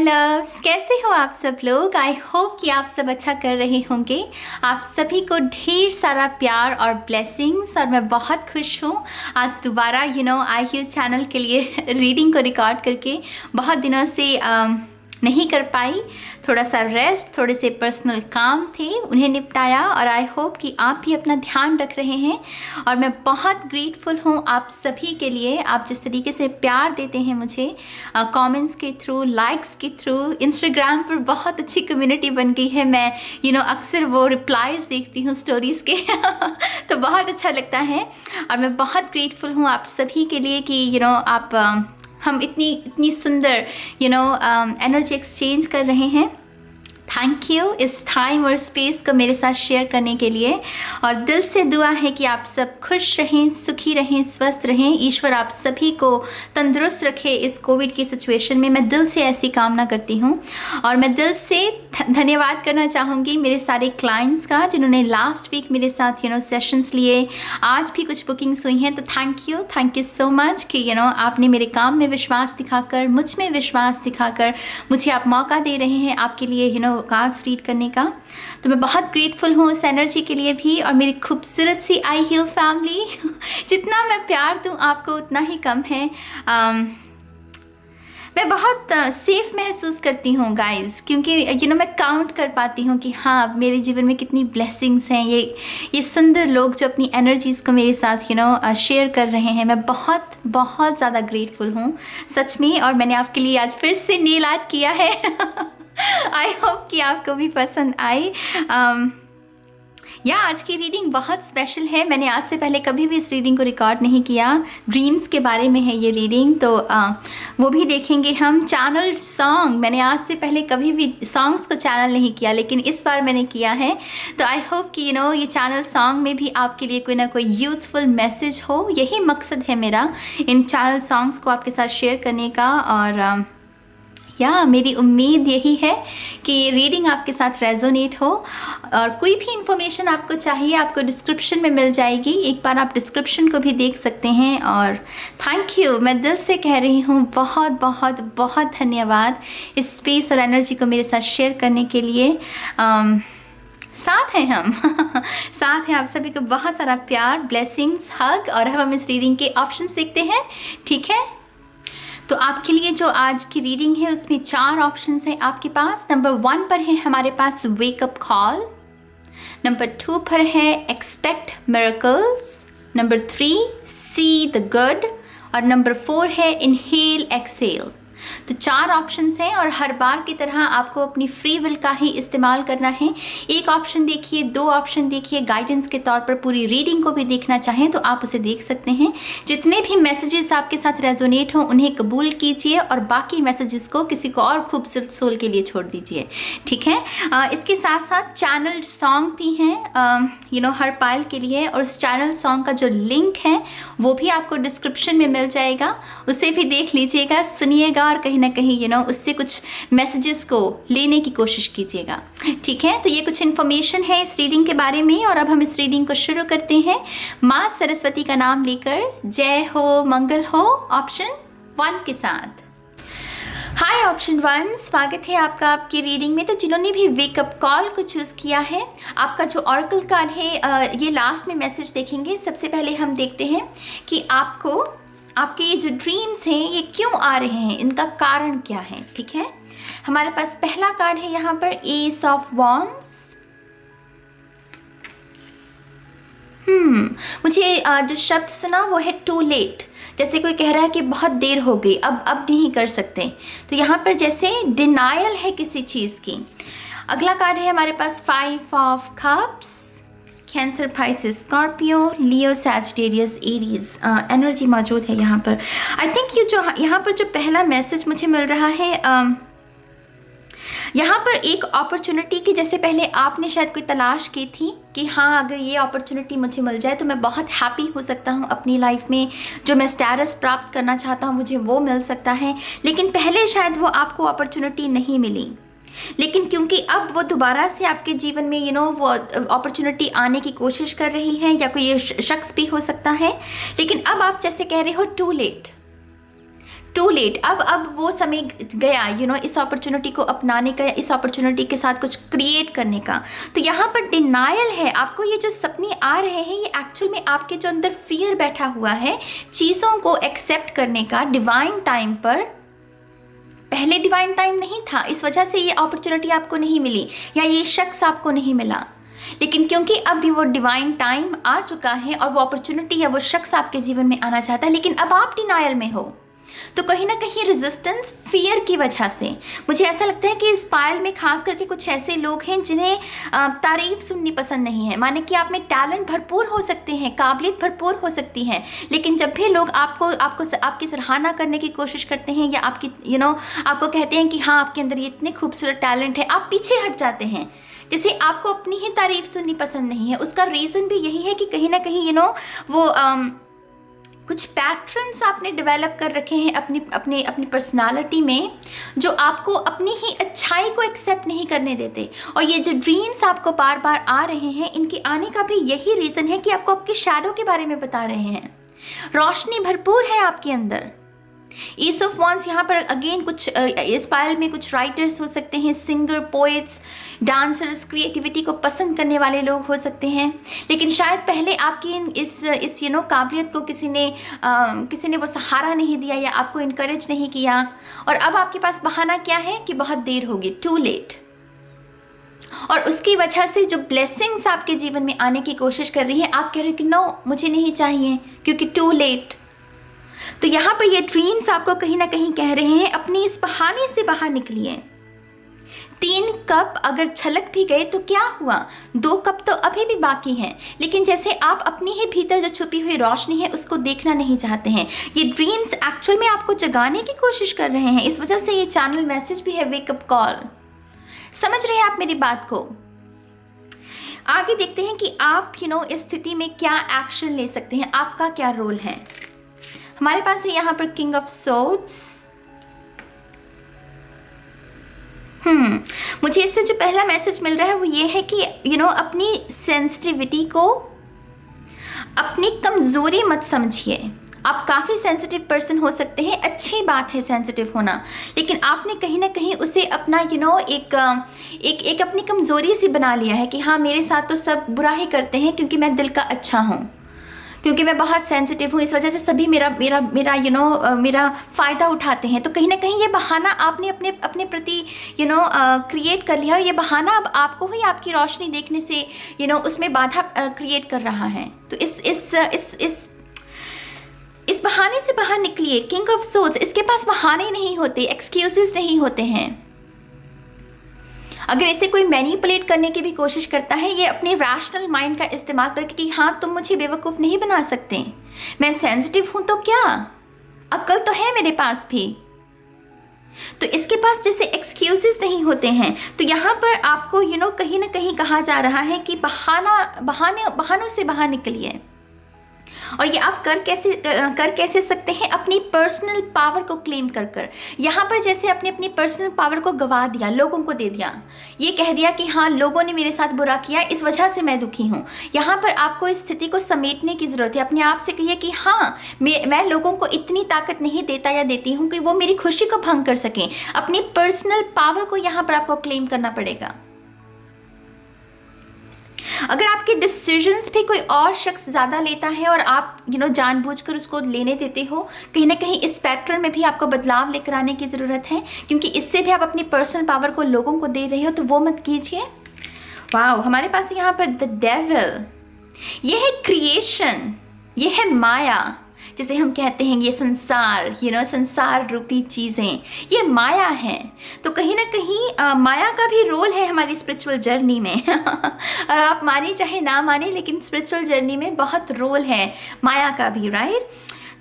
Loves, कैसे हो आप सब लोग। आई होप कि आप सब अच्छा कर रहे होंगे। आप सभी को ढेर सारा प्यार और ब्लेसिंग्स, और मैं बहुत खुश हूँ आज दोबारा आई हील चैनल के लिए रीडिंग को रिकॉर्ड करके। बहुत दिनों से नहीं कर पाई, थोड़ा सा रेस्ट, थोड़े से पर्सनल काम थे, उन्हें निपटाया। और आई होप कि आप भी अपना ध्यान रख रहे हैं। और मैं बहुत ग्रेटफुल हूँ आप सभी के लिए, आप जिस तरीके से प्यार देते हैं मुझे कमेंट्स के थ्रू, लाइक्स के थ्रू। इंस्टाग्राम पर बहुत अच्छी कम्युनिटी बन गई है। मैं अक्सर वो रिप्लाईज देखती हूँ स्टोरीज़ के तो बहुत अच्छा लगता है। और मैं बहुत ग्रेटफुल हूँ आप सभी के लिए कि आप हम इतनी सुंदर एनर्जी एक्सचेंज कर रहे हैं। थैंक यू इस टाइम और स्पेस को मेरे साथ शेयर करने के लिए। और दिल से दुआ है कि आप सब खुश रहें, सुखी रहें, स्वस्थ रहें। ईश्वर आप सभी को तंदुरुस्त रखे इस कोविड की सिचुएशन में। मैं दिल से ऐसी कामना करती हूँ। और मैं दिल से धन्यवाद करना चाहूँगी मेरे सारे क्लाइंट्स का, जिन्होंने लास्ट वीक मेरे साथ सेशंस लिए। आज भी कुछ बुकिंग्स हुई हैं, तो थैंक यू सो मच कि आपने मेरे काम में विश्वास दिखाकर, मुझ में विश्वास दिखाकर मुझे आप मौका दे रहे हैं आपके लिए कार्ड्स रीड करने का। तो मैं बहुत ग्रेटफुल हूँ इस एनर्जी के लिए भी। और मेरी खूबसूरत सी आई हील फैमिली जितना मैं प्यार दूँ आपको उतना ही कम है। मैं बहुत सेफ महसूस करती हूँ गाइस, क्योंकि मैं काउंट कर पाती हूँ कि हाँ, मेरे जीवन में कितनी ब्लेसिंग्स हैं। ये सुंदर लोग जो अपनी एनर्जीज़ को मेरे साथ शेयर कर रहे हैं। मैं बहुत बहुत ज़्यादा ग्रेटफुल हूँ सच में। और मैंने आपके लिए आज फिर से नेल आर्ट किया है आई होप कि आपको भी पसंद आई। आज की रीडिंग बहुत स्पेशल है। मैंने आज से पहले कभी भी इस रीडिंग को रिकॉर्ड नहीं किया। ड्रीम्स के बारे में है ये रीडिंग, तो वो भी देखेंगे हम। चैनल सॉन्ग, मैंने आज से पहले कभी भी सॉन्ग्स को चैनल नहीं किया, लेकिन इस बार मैंने किया है। तो आई होप कि ये चैनल सॉन्ग में भी आपके लिए कोई ना कोई यूज़फुल मैसेज हो। यही मकसद है मेरा, इन चैनल सॉन्ग्स को आपके साथ शेयर करने का। और मेरी उम्मीद यही है कि ये रीडिंग आपके साथ रेजोनेट हो। और कोई भी इंफॉर्मेशन आपको चाहिए, आपको डिस्क्रिप्शन में मिल जाएगी। एक बार आप डिस्क्रिप्शन को भी देख सकते हैं। और थैंक यू, मैं दिल से कह रही हूँ, बहुत बहुत बहुत धन्यवाद इस स्पेस और एनर्जी को मेरे साथ शेयर करने के लिए। साथ हैं हम साथ हैं आप सभी को बहुत सारा प्यार, ब्लेसिंग्स, हग। और अब हम इस रीडिंग के ऑप्शंस देखते हैं, ठीक है। तो आपके लिए जो आज की रीडिंग है उसमें 4 ऑप्शंस हैं आपके पास। नंबर 1 पर है हमारे पास वेकअप कॉल, नंबर 2 पर है expect miracles, number 3 see the good, और नंबर 4 है इनहेल एक्सहेल। तो 4 ऑप्शंस हैं और हर बार की तरह आपको अपनी फ्री विल का ही इस्तेमाल करना है। एक ऑप्शन देखिए, 2 ऑप्शन देखिए, गाइडेंस के तौर पर पूरी रीडिंग को भी देखना चाहें तो आप उसे देख सकते हैं। जितने भी मैसेजेस आपके साथ रेजोनेट हों उन्हें कबूल कीजिए, और बाकी मैसेजेस को किसी को और खूबसूरत सोल के लिए छोड़ दीजिए, ठीक है। इसके साथ साथ चैनल सॉन्ग भी हैं हर पायल के लिए। और उस चैनल सॉन्ग का जो लिंक है वो भी आपको डिस्क्रिप्शन में मिल जाएगा, उसे भी देख लीजिएगा, सुनिएगा, और कहीं ना कहीं उससे कुछ मैसेजेस को लेने की कोशिश कीजिएगा, ठीक है। तो ये कुछ इन्फॉर्मेशन है इस रीडिंग के बारे में। और अब हम इस रीडिंग को शुरू करते हैं माँ सरस्वती का नाम लेकर। जय हो, मंगल हो, ऑप्शन 1 के साथ। हाय ऑप्शन 1, स्वागत है आपका आपकी रीडिंग में। तो जिन्होंने भी वेकअप कॉल को चूज़ किया है, आपका जो ऑरेकल कार्ड है ये लास्ट में मैसेज देखेंगे। सबसे पहले हम देखते हैं कि आपके ये जो ड्रीम्स हैं ये क्यों आ रहे हैं, इनका कारण क्या है, ठीक है। हमारे पास पहला कार्ड है यहाँ पर एस ऑफ वॉन्ड्स। मुझे जो शब्द सुना वो है टू लेट। जैसे कोई कह रहा है कि बहुत देर हो गई, अब नहीं कर सकते। तो यहाँ पर जैसे डिनायल है किसी चीज़ की। अगला कार्ड है हमारे पास 5 of cups. Cancer, Pisces, Scorpio, Leo, Sagittarius, Aries energy मौजूद है यहाँ पर। आई थिंक यहाँ पर जो पहला मैसेज मुझे मिल रहा है, यहाँ पर एक अपॉर्चुनिटी की, जैसे पहले आपने शायद कोई तलाश की थी कि हाँ, अगर ये अपॉर्चुनिटी मुझे मिल जाए तो मैं बहुत हैप्पी हो सकता हूँ अपनी लाइफ में। जो मैं स्टेटस प्राप्त करना चाहता हूँ मुझे वो मिल सकता है। लेकिन पहले शायद वो आपको अपॉर्चुनिटी नहीं मिली, लेकिन क्योंकि अब वो दोबारा से आपके जीवन में वो अपॉर्चुनिटी आने की कोशिश कर रही है, या कोई ये शख्स भी हो सकता है। लेकिन अब आप जैसे कह रहे हो टू टू लेट, अब वो समय गया इस अपॉर्चुनिटी को अपनाने का, इस अपॉर्चुनिटी के साथ कुछ क्रिएट करने का। तो यहाँ पर डिनायल है, आपको ये जो सपने आ रहे हैं ये एक्चुअल में आपके जो अंदर फियर बैठा हुआ है चीज़ों को एक्सेप्ट करने का। डिवाइन टाइम पर, पहले डिवाइन टाइम नहीं था, इस वजह से ये अपॉर्चुनिटी आपको नहीं मिली या ये शख्स आपको नहीं मिला, लेकिन क्योंकि अभी वो डिवाइन टाइम आ चुका है और वो अपॉर्चुनिटी या वो शख्स आपके जीवन में आना चाहता है, लेकिन अब आप डिनायल में हो। तो कहीं ना कहीं रेजिस्टेंस फियर की वजह से, मुझे ऐसा लगता है कि इस पायल में खास करके कुछ ऐसे लोग हैं जिन्हें तारीफ सुननी पसंद नहीं है। माने कि आप में टैलेंट भरपूर हो सकते हैं, काबिलियत भरपूर हो सकती है, लेकिन जब भी लोग आपकी सराहना करने की कोशिश करते हैं या आपकी आपको कहते हैं कि हाँ आपके अंदर ये इतने खूबसूरत टैलेंट है, आप पीछे हट जाते हैं। जैसे आपको अपनी ही तारीफ सुननी पसंद नहीं है। उसका रीज़न भी यही है कि कहीं ना कहीं वो कुछ पैटर्न्स आपने डेवलप कर रखे हैं अपनी पर्सनालिटी में, जो आपको अपनी ही अच्छाई को एक्सेप्ट नहीं करने देते। और ये जो ड्रीम्स आपको बार बार आ रहे हैं, इनके आने का भी यही रीज़न है कि आपको आपके शैडो के बारे में बता रहे हैं। रोशनी भरपूर है आपके अंदर। ईस ऑफ वॉन्ड्स यहाँ पर अगेन कुछ इस पायल में कुछ राइटर्स हो सकते हैं, सिंगर, पोएट्स, डांसर्स, क्रिएटिविटी को पसंद करने वाले लोग हो सकते हैं, लेकिन शायद पहले आपकी इस काबिलियत को किसी ने वो सहारा नहीं दिया या आपको इनकरेज नहीं किया, और अब आपके पास बहाना क्या है कि बहुत देर होगी, टू लेट। और उसकी वजह से जो ब्लेसिंग्स आपके जीवन में आने की कोशिश कर रही है, आप कह रहे हो कि नो मुझे नहीं चाहिए क्योंकि टू लेट। तो यहाँ पर ये ड्रीम्स आपको कहीं ना कहीं कह रहे हैं अपनी इस बहाने से बाहर निकलिए। 3 कप अगर छलक भी गए तो क्या हुआ, 2 कप तो अभी भी बाकी हैं, लेकिन जैसे आप अपनी ही भीतर जो छुपी हुई रोशनी है उसको देखना नहीं चाहते हैं। ये ड्रीम्स एक्चुअल में आपको जगाने की कोशिश कर रहे हैं, इस वजह से ये चैनल मैसेज भी है, वेकअप कॉल। समझ रहे हैं आप मेरी बात को? आगे देखते हैं कि आप इस स्थिति में क्या एक्शन ले सकते हैं, आपका क्या रोल है। हमारे पास है यहाँ पर किंग ऑफ सोर्ड्स। मुझे इससे जो पहला मैसेज मिल रहा है वो ये है कि अपनी सेंसिटिविटी को अपनी कमज़ोरी मत समझिए। आप काफ़ी सेंसिटिव पर्सन हो सकते हैं, अच्छी बात है सेंसिटिव होना, लेकिन आपने कहीं ना कहीं उसे अपना एक अपनी कमज़ोरी सी बना लिया है कि हाँ मेरे साथ तो सब बुरा ही करते हैं क्योंकि मैं दिल का अच्छा हूँ, क्योंकि मैं बहुत सेंसिटिव हूँ, इस वजह से सभी मेरा फ़ायदा उठाते हैं। तो कहीं ना कहीं ये बहाना आपने अपने प्रति क्रिएट कर लिया, और ये बहाना अब आपको ही आपकी रोशनी देखने से उसमें बाधा क्रिएट कर रहा है। तो इस बहाने से बाहर निकलिए। किंग ऑफ सोर्ड्स, इसके पास बहाने नहीं होते, एक्सक्यूजेस नहीं होते हैं। अगर इसे कोई मैनिपुलेट करने की भी कोशिश करता है, ये अपने रैशनल माइंड का इस्तेमाल करके कि हाँ तुम मुझे बेवकूफ़ नहीं बना सकते, मैं सेंसिटिव हूँ तो क्या, अक्ल तो है मेरे पास भी। तो इसके पास जैसे एक्सक्यूजेस नहीं होते हैं। तो यहाँ पर आपको कहीं ना कहीं कहा जा रहा है कि बहानों से बाहर निकलिए। और ये आप कर कैसे सकते हैं, अपनी पर्सनल पावर को क्लेम कर यहाँ पर जैसे आपने अपनी पर्सनल पावर को गवा दिया, लोगों को दे दिया, ये कह दिया कि हाँ लोगों ने मेरे साथ बुरा किया, इस वजह से मैं दुखी हूँ। यहाँ पर आपको इस स्थिति को समेटने की ज़रूरत है। अपने आप से कहिए कि हाँ मैं लोगों को इतनी ताकत नहीं देता या देती हूँ कि वो मेरी खुशी को भंग कर सकें। अपनी पर्सनल पावर को यहाँ पर आपको क्लेम करना पड़ेगा। अगर आपके डिसीजंस भी कोई और शख्स ज़्यादा लेता है और आप जानबूझकर उसको लेने देते हो, कहीं ना कहीं इस पैटर्न में भी आपको बदलाव लेकर आने की ज़रूरत है, क्योंकि इससे भी आप अपनी पर्सनल पावर को लोगों को दे रहे हो, तो वो मत कीजिए। वाओ, हमारे पास यहाँ पर द डेविल, ये है क्रिएशन, ये है माया, जिसे हम कहते हैं ये संसार, संसार रूपी चीज़ें, ये माया है। तो कहीं ना कहीं माया का भी रोल है हमारी स्पिरिचुअल जर्नी में। आप माने चाहे ना माने, लेकिन स्पिरिचुअल जर्नी में बहुत रोल है माया का भी, राइट।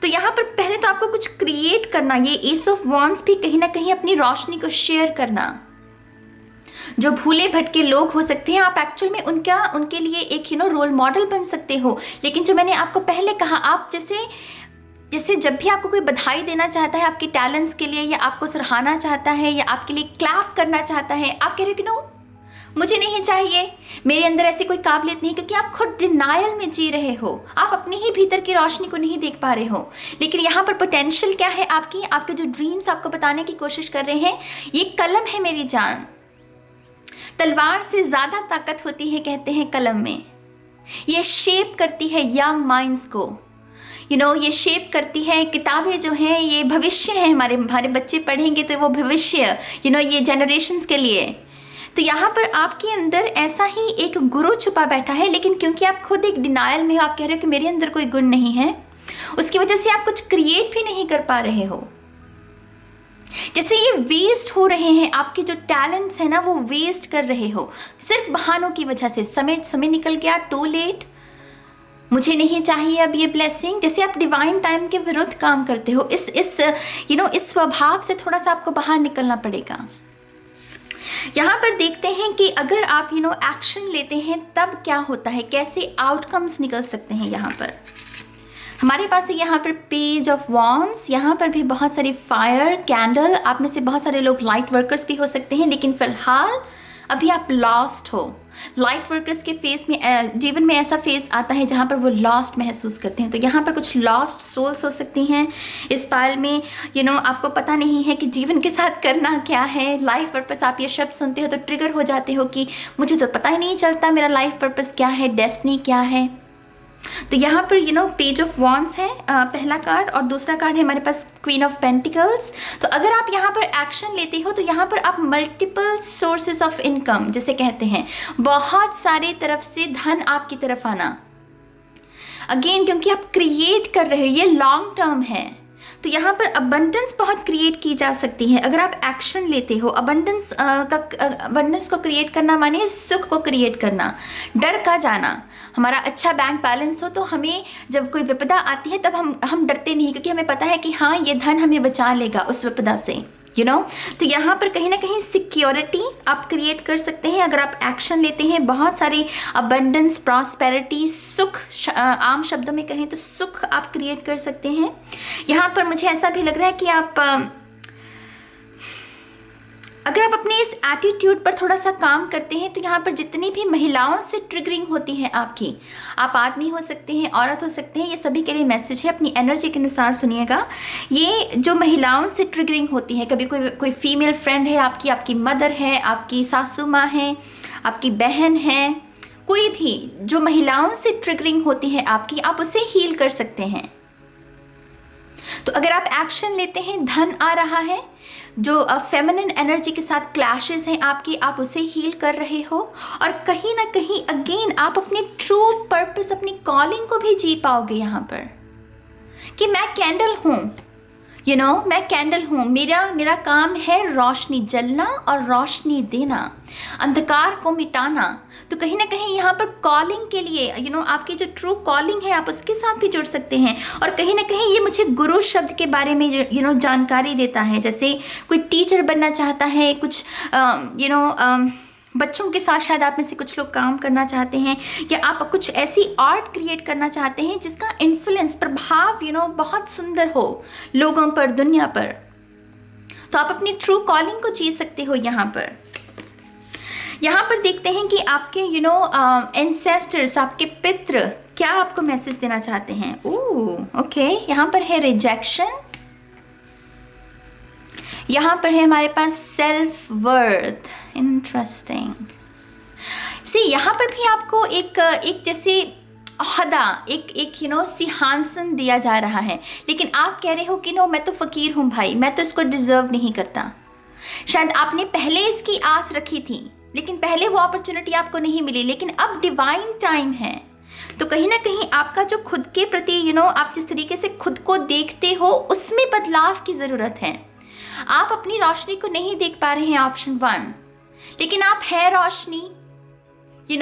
तो यहाँ पर पहले तो आपको कुछ क्रिएट करना, ये एस ऑफ वॉन्ड्स भी कहीं ना कहीं अपनी रोशनी को शेयर करना। जो भूले भटके लोग हो सकते हैं, आप एक्चुअल में उनके लिए एक रोल मॉडल बन सकते हो। लेकिन जो मैंने आपको पहले कहा, आप जैसे जब भी आपको कोई बधाई देना चाहता है आपके टैलेंट्स के लिए, या आपको सराहना चाहता है, या आपके लिए क्लैप करना चाहता है, आप कह रहे हो कि नो मुझे नहीं चाहिए, मेरे अंदर ऐसी कोई काबिलियत नहीं, क्योंकि आप खुद डिनायल में जी रहे हो, आप अपने ही भीतर की रोशनी को नहीं देख पा रहे हो। लेकिन यहाँ पर पोटेंशियल क्या है आपकी, आपके जो ड्रीम्स आपको बताने की कोशिश कर रहे हैं, ये कलम है मेरी जान, तलवार से ज़्यादा ताकत होती है कहते हैं कलम में। ये शेप करती है यंग माइंड्स को, ये शेप करती है। किताबें जो हैं ये भविष्य है, हमारे बच्चे पढ़ेंगे तो वो भविष्य, ये जनरेशन्स के लिए। तो यहाँ पर आपके अंदर ऐसा ही एक गुरु छुपा बैठा है, लेकिन क्योंकि आप खुद एक डिनायल में हो, आप कह रहे हो कि मेरे अंदर कोई गुण नहीं है, उसकी वजह से आप कुछ क्रिएट भी नहीं कर पा रहे हो। जैसे ये वेस्ट हो रहे हैं, आपके जो टैलेंट्स हैं ना वो वेस्ट कर रहे हो सिर्फ बहानों की वजह से। समय निकल गया, टू लेट, मुझे नहीं चाहिए अब ये ब्लेसिंग। जैसे आप डिवाइन टाइम के विरुद्ध काम करते हो, इस स्वभाव से थोड़ा सा आपको बाहर निकलना पड़ेगा। यहाँ पर देखते हैं कि अगर आप एक्शन लेते हैं तब क्या होता है, कैसे आउटकम्स निकल सकते हैं। यहाँ पर हमारे पास है यहाँ पर पेज ऑफ वॉन्ड्स, यहाँ पर भी बहुत सारी फायर कैंडल। आप में से बहुत सारे लोग लाइट वर्कर्स भी हो सकते हैं, लेकिन फिलहाल अभी आप लॉस्ट हो। लाइट वर्कर्स के फेस में, जीवन में ऐसा फेस आता है जहाँ पर वो लॉस्ट महसूस करते हैं। तो यहाँ पर कुछ लॉस्ट सोल्स हो सकती हैं इस पाल में। आपको पता नहीं है कि जीवन के साथ करना क्या है, लाइफ पर्पस। आप ये शब्द सुनते हो तो ट्रिगर हो जाते हो कि मुझे तो पता ही नहीं चलता मेरा लाइफ पर्पस क्या है, डेस्टिनी क्या है। तो यहाँ पर पेज ऑफ वॉन्ड्स है पहला कार्ड, और दूसरा कार्ड है हमारे पास क्वीन ऑफ पेंटिकल्स। तो अगर आप यहाँ पर एक्शन लेते हो तो यहाँ पर आप मल्टीपल सोर्सेस ऑफ इनकम जिसे कहते हैं, बहुत सारे तरफ से धन आपकी तरफ आना। अगेन क्योंकि आप क्रिएट कर रहे हो, ये लॉन्ग टर्म है, तो यहाँ पर अबंडेंस बहुत क्रिएट की जा सकती है अगर आप एक्शन लेते हो। अबंडेंस को क्रिएट करना माने सुख को क्रिएट करना, डर का जाना। हमारा अच्छा बैंक बैलेंस हो तो हमें जब कोई विपदा आती है तब हम डरते नहीं, क्योंकि हमें पता है कि हाँ ये धन हमें बचा लेगा उस विपदा से। तो यहाँ पर कहीं ना कहीं सिक्योरिटी आप क्रिएट कर सकते हैं अगर आप एक्शन लेते हैं। बहुत सारी अबंडेंस, प्रॉस्पेरिटी, सुख, आम शब्दों में कहें तो सुख आप क्रिएट कर सकते हैं। यहाँ पर मुझे ऐसा भी लग रहा है कि आप अगर आप अपने इस एटीट्यूड पर थोड़ा सा काम करते हैं तो यहाँ पर जितनी भी महिलाओं से ट्रिगरिंग होती है आपकी, आप आदमी हो सकते हैं, औरत हो सकते हैं, ये सभी के लिए मैसेज है, अपनी एनर्जी के अनुसार सुनिएगा। ये जो महिलाओं से ट्रिगरिंग होती है, कभी कोई फीमेल फ्रेंड है आपकी मदर है, आपकी सासू माँ है, आपकी बहन है, कोई भी जो महिलाओं से ट्रिगरिंग होती है आपकी, आप उसे हील कर सकते हैं। तो अगर आप एक्शन लेते हैं, धन आ रहा है, जो फेमिनिन एनर्जी के साथ क्लैशेस हैं आपकी, आप उसे हील कर रहे हो, और कहीं ना कहीं अगेन आप अपने ट्रू पर्पस, अपनी कॉलिंग को भी जी पाओगे यहाँ पर कि मैं कैंडल हूँ, मैं कैंडल हूँ, मेरा काम है रोशनी जलना और रोशनी देना, अंधकार को मिटाना। तो कहीं ना कहीं यहाँ पर कॉलिंग के लिए आपकी जो ट्रू कॉलिंग है आप उसके साथ भी जुड़ सकते हैं। और कहीं ना कहीं ये मुझे गुरु शब्द के बारे में जानकारी देता है। जैसे कोई टीचर बनना चाहता है, कुछ बच्चों के साथ शायद आप में से कुछ लोग काम करना चाहते हैं, या आप कुछ ऐसी आर्ट क्रिएट करना चाहते हैं जिसका इन्फ्लुएंस, प्रभाव बहुत सुंदर हो लोगों पर, दुनिया पर। तो आप अपनी ट्रू कॉलिंग को जी सकते हो। यहाँ पर देखते हैं कि आपके एंसेस्टर्स, आपके पितृ क्या आपको मैसेज देना चाहते हैं। ओके, यहाँ पर है रिजेक्शन, यहाँ पर है हमारे पास सेल्फ वर्थ। इंटरेस्टिंग। यहाँ पर भी आपको एक जैसे अहदा, एक सिंहासन दिया जा रहा है, लेकिन आप कह रहे हो कि नो, मैं तो फ़कीर हूँ भाई, मैं तो इसको डिज़र्व नहीं करता। शायद आपने पहले इसकी आस रखी थी, लेकिन पहले वो अपॉर्चुनिटी आपको नहीं मिली, लेकिन अब डिवाइन टाइम है। तो कहीं ना कहीं आपका जो खुद के प्रति आप जिस तरीके से खुद को देखते हो उसमें बदलाव की ज़रूरत है। आप अपनी रोशनी को नहीं देख पा रहे हैं, ऑप्शन 1, लेकिन आप है रोशनी,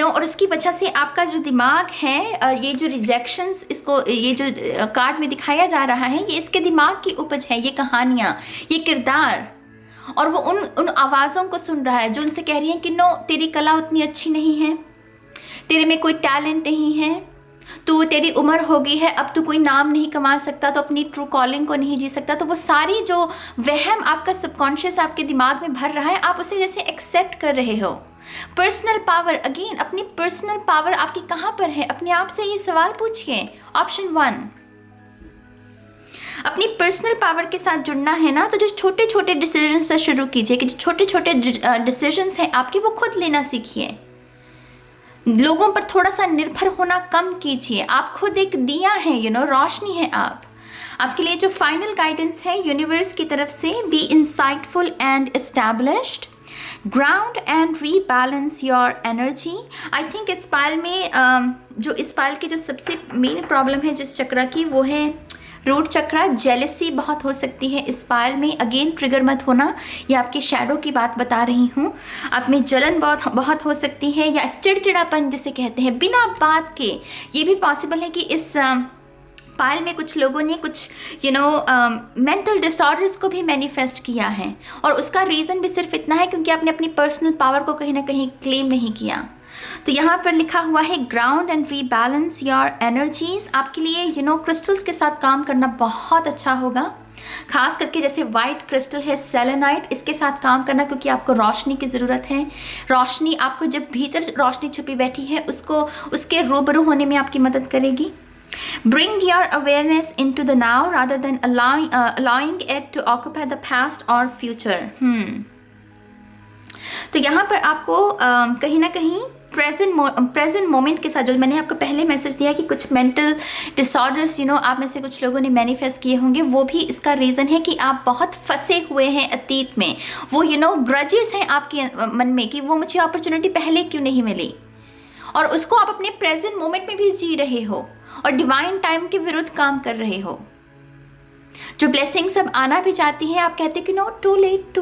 और उसकी वजह से आपका जो दिमाग है, ये जो रिजेक्शंस, ये जो कार्ड में दिखाया जा रहा है, ये इसके दिमाग की उपज है, ये कहानियाँ, ये किरदार, और वो उन आवाज़ों को सुन रहा है जो उनसे कह रही हैं कि नो, तेरी कला उतनी अच्छी नहीं है, तेरे में कोई टैलेंट नहीं है, तू, तेरी उम्र हो गई है, अब तू कोई नाम नहीं कमा सकता, तो अपनी ट्रू कॉलिंग को नहीं जी सकता। तो वो सारी जो वहम आपका सबकॉन्शियस आपके दिमाग में भर रहा है, आप उसे जैसे एक्सेप्ट कर रहे हो पर्सनल पावर, अगेन अपनी पर्सनल पावर आपकी कहाँ पर है, अपने आप से ये सवाल पूछिए। ऑप्शन 1, अपनी पर्सनल पावर के साथ जुड़ना है ना, तो जो छोटे छोटे डिसीजन से शुरू कीजिए कि जो छोटे छोटे डिसीजंस हैं आपके, वो खुद लेना सीखिए। लोगों पर थोड़ा सा निर्भर होना कम कीजिए। आप खुद एक दिया है, रोशनी है आप। आपके लिए जो फाइनल गाइडेंस है यूनिवर्स की तरफ से, be insightful and established, ground and rebalance your energy. I think इस पाल में इस पाल की जो सबसे मेन प्रॉब्लम है जिस चक्र की, वो है रूट चक्र। जेलसी बहुत हो सकती है इस पाल में। अगेन ट्रिगर मत होना, ये आपके शैडो की बात बता रही हूँ। आप में जलन बहुत हो सकती है, या चिड़चिड़ापन जिसे कहते हैं बिना बात के। ये भी पॉसिबल है कि इस पाल में कुछ लोगों ने कुछ मेंटल डिसऑर्डर्स को भी मैनिफेस्ट किया है, और उसका रीज़न भी सिर्फ इतना है क्योंकि आपने अपनी पर्सनल पावर को कहीं ना कहीं क्लेम नहीं किया। तो यहाँ पर लिखा हुआ है ground and rebalance your energies. आपके लिए क्रिस्टल्स के साथ काम करना बहुत अच्छा होगा, खास करके जैसे वाइट क्रिस्टल है सेलेनाइट, इसके साथ काम करना, क्योंकि आपको रोशनी की ज़रूरत है। रोशनी आपको, जब भीतर रोशनी छुपी बैठी है, उसके रूबरू होने में आपकी मदद करेगी। Bring your awareness into the now rather than allowing it to occupy the past or future. तो यहाँ पर आपको कहीं ना कहीं प्रेजेंट मोमेंट के साथ, जो मैंने आपको पहले मैसेज दिया कि कुछ मेंटल डिसऑर्डर्स आप में से कुछ लोगों ने मैनिफेस्ट किए होंगे, वो भी इसका रीज़न है कि आप बहुत फंसे हुए हैं अतीत में। वो ग्रजेस हैं आपके मन में कि वो मुझे अपॉर्चुनिटी पहले क्यों नहीं मिली, और उसको आप अपने प्रेजेंट मोमेंट में भी जी रहे हो और डिवाइन टाइम के विरुद्ध काम कर रहे हो। जो ब्लेसिंग सब आना भी चाहती है, आप कहते हो कि नो, टू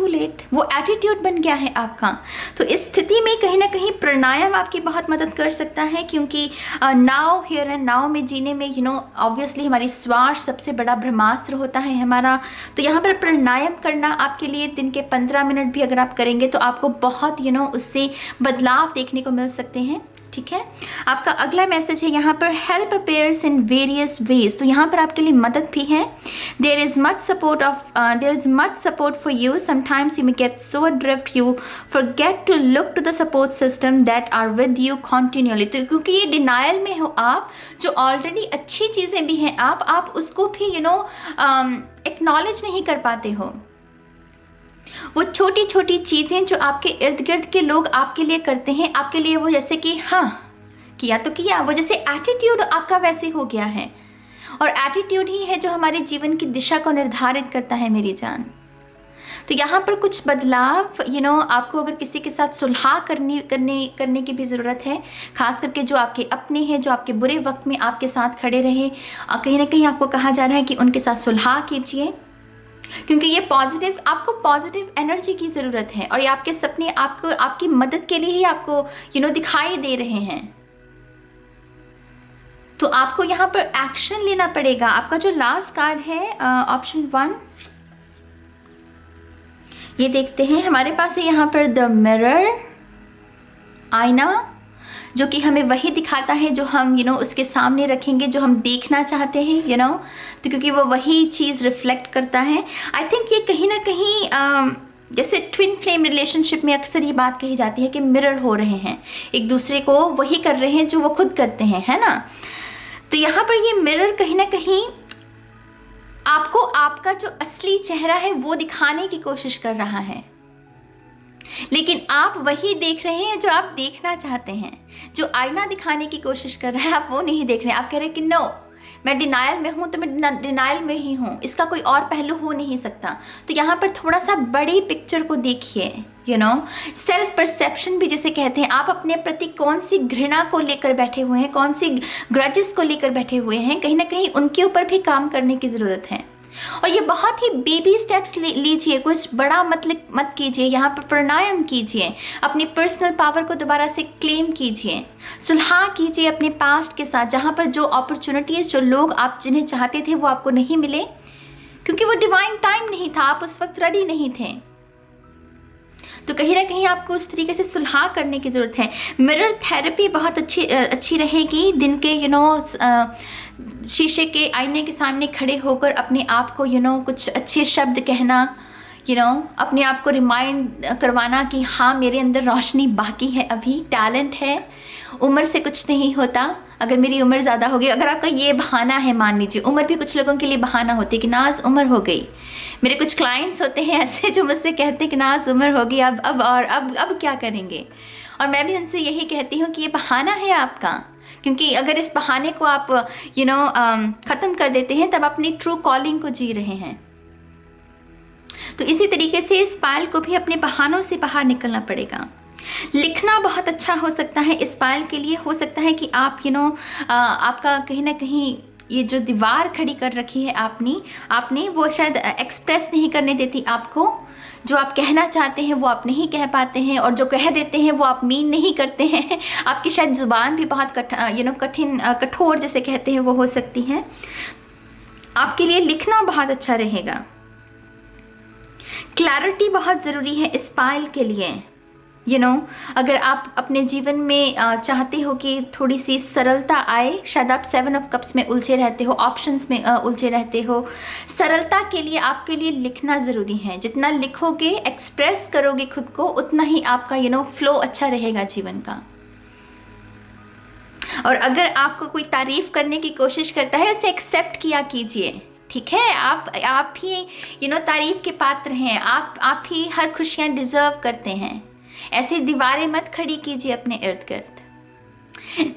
लेट, वो एटीट्यूड बन गया है आपका। तो इस स्थिति में कहीं ना कहीं प्राणायाम आपकी बहुत मदद कर सकता है, क्योंकि नाउ, हियर एंड नाउ में जीने में ऑब्वियसली हमारी श्वास सबसे बड़ा ब्रह्मास्त्र होता है हमारा। तो यहाँ पर प्राणायाम करना आपके लिए दिन के 15 मिनट भी अगर आप करेंगे तो आपको बहुत उससे बदलाव देखने को मिल सकते हैं। ठीक है, आपका अगला मैसेज है यहाँ पर help appears in various ways. तो यहाँ पर आपके लिए मदद भी है। There is much support for you. Sometimes you may get so adrift you forget to look to the support system that are with you continually. तो क्योंकि ये डिनायल में हो आप, जो ऑलरेडी अच्छी चीज़ें भी हैं आप उसको भी एक्नॉलेज नहीं कर पाते हो। वो छोटी छोटी चीज़ें जो आपके इर्द गिर्द के लोग आपके लिए करते हैं, आपके लिए वो जैसे कि हाँ किया तो किया, वो जैसे एटीट्यूड आपका वैसे हो गया है। और एटीट्यूड ही है जो हमारे जीवन की दिशा को निर्धारित करता है मेरी जान। तो यहाँ पर कुछ बदलाव आपको अगर किसी के साथ सुलह करने की भी ज़रूरत है, खास करके जो आपके अपने हैं, जो आपके बुरे वक्त में आपके साथ खड़े रहे, कहीं ना कहीं आपको कहा जा रहा है कि उनके साथ सुलह कीजिए, क्योंकि ये आपको पॉजिटिव एनर्जी की ज़रूरत है, और ये आपके सपने आपकी मदद के लिए ही आपको दिखाई दे रहे हैं। तो आपको यहाँ पर एक्शन लेना पड़ेगा। आपका जो लास्ट कार्ड है ऑप्शन 1, ये देखते हैं। हमारे पास है यहाँ पर द मिरर, आईना, जो कि हमें वही दिखाता है जो हम उसके सामने रखेंगे, जो हम देखना चाहते हैं तो क्योंकि वो वही चीज़ रिफ्लेक्ट करता है। आई थिंक ये कहीं ना कहीं जैसे ट्विन फ्लेम रिलेशनशिप में अक्सर ये बात कही जाती है कि मिरर हो रहे हैं, एक दूसरे को वही कर रहे हैं जो वो खुद करते हैं, है ना। तो यहाँ पर ये मिरर कहीं ना कहीं आपको आपका जो असली चेहरा है वो दिखाने की कोशिश कर रहा है, लेकिन आप वही देख रहे हैं जो आप देखना चाहते हैं। जो आईना दिखाने की कोशिश कर रहा है आप वो नहीं देख रहे हैं। आप कह रहे हैं कि नो, मैं डिनायल में हूँ तो मैं डिनायल में ही हूँ, इसका कोई और पहलू हो नहीं सकता। तो यहाँ पर थोड़ा सा बड़ी पिक्चर को देखिए। सेल्फ परसेप्शन भी जिसे कहते हैं, आप अपने प्रति कौन सी घृणा को लेकर बैठे हुए हैं, कौन सी ग्रजेस को लेकर बैठे हुए हैं, कहीं ना कहीं उनके ऊपर भी काम करने की ज़रूरत है। और ये बहुत ही बेबी स्टेप्स लीजिए, कुछ बड़ा मत कीजिए। यहाँ पर प्राणायाम कीजिए, अपनी पर्सनल पावर को दोबारा से क्लेम कीजिए, सुलह कीजिए अपने पास्ट के साथ, जहाँ पर जो अपॉर्चुनिटीज़, जो लोग आप जिन्हें चाहते थे वो आपको नहीं मिले, क्योंकि वो डिवाइन टाइम नहीं था, आप उस वक्त रेडी नहीं थे। तो कहीं ना कहीं आपको उस तरीके से सुलह करने की ज़रूरत है। मिरर थेरेपी बहुत अच्छी रहेगी। दिन के शीशे के आईने के सामने खड़े होकर अपने आप को कुछ अच्छे शब्द कहना, अपने आप को रिमाइंड करवाना कि हाँ मेरे अंदर रोशनी बाकी है, अभी टैलेंट है, उम्र से कुछ नहीं होता। अगर मेरी उम्र ज़्यादा होगी, अगर आपका ये बहाना है, मान लीजिए उम्र भी कुछ लोगों के लिए बहाना होती है कि नाज उम्र हो गई। मेरे कुछ क्लाइंट्स होते हैं ऐसे जो मुझसे कहते हैं कि नाज उम्र होगी, अब क्या करेंगे। और मैं भी उनसे यही कहती हूँ कि ये बहाना है आपका, क्योंकि अगर इस बहाने को आप ख़त्म कर देते हैं तब अपनी ट्रू कॉलिंग को जी रहे हैं। तो इसी तरीके से इस पायल को भी अपने बहानों से बाहर निकलना पड़ेगा। लिखना बहुत अच्छा हो सकता है इस पायल के लिए। हो सकता है कि आप आपका कहीं ना कहीं ये जो दीवार खड़ी कर रखी है आपने वो शायद एक्सप्रेस नहीं करने देती आपको। जो आप कहना चाहते हैं वो आप नहीं कह पाते हैं, और जो कह देते हैं वो आप मीन नहीं करते हैं। आपकी शायद ज़ुबान भी बहुत कठोर जैसे कहते हैं वो हो सकती है। आपके लिए लिखना बहुत अच्छा रहेगा। क्लैरिटी बहुत ज़रूरी है इस पायल के लिए। अगर आप अपने जीवन में चाहते हो कि थोड़ी सी सरलता आए, शायद आप 7 ऑफ कप्स में उलझे रहते हो, ऑप्शंस में उलझे रहते हो। सरलता के लिए आपके लिए लिखना ज़रूरी है। जितना लिखोगे, एक्सप्रेस करोगे खुद को, उतना ही आपका फ्लो अच्छा रहेगा जीवन का। और अगर आपको कोई तारीफ़ करने की कोशिश करता है, उसे एक्सेप्ट किया कीजिए, ठीक है। आप ही तारीफ़ के पात्र हैं। आप ही हर खुशियाँ डिज़र्व करते हैं। ऐसी दीवारें मत खड़ी कीजिए अपने इर्द गिर्द,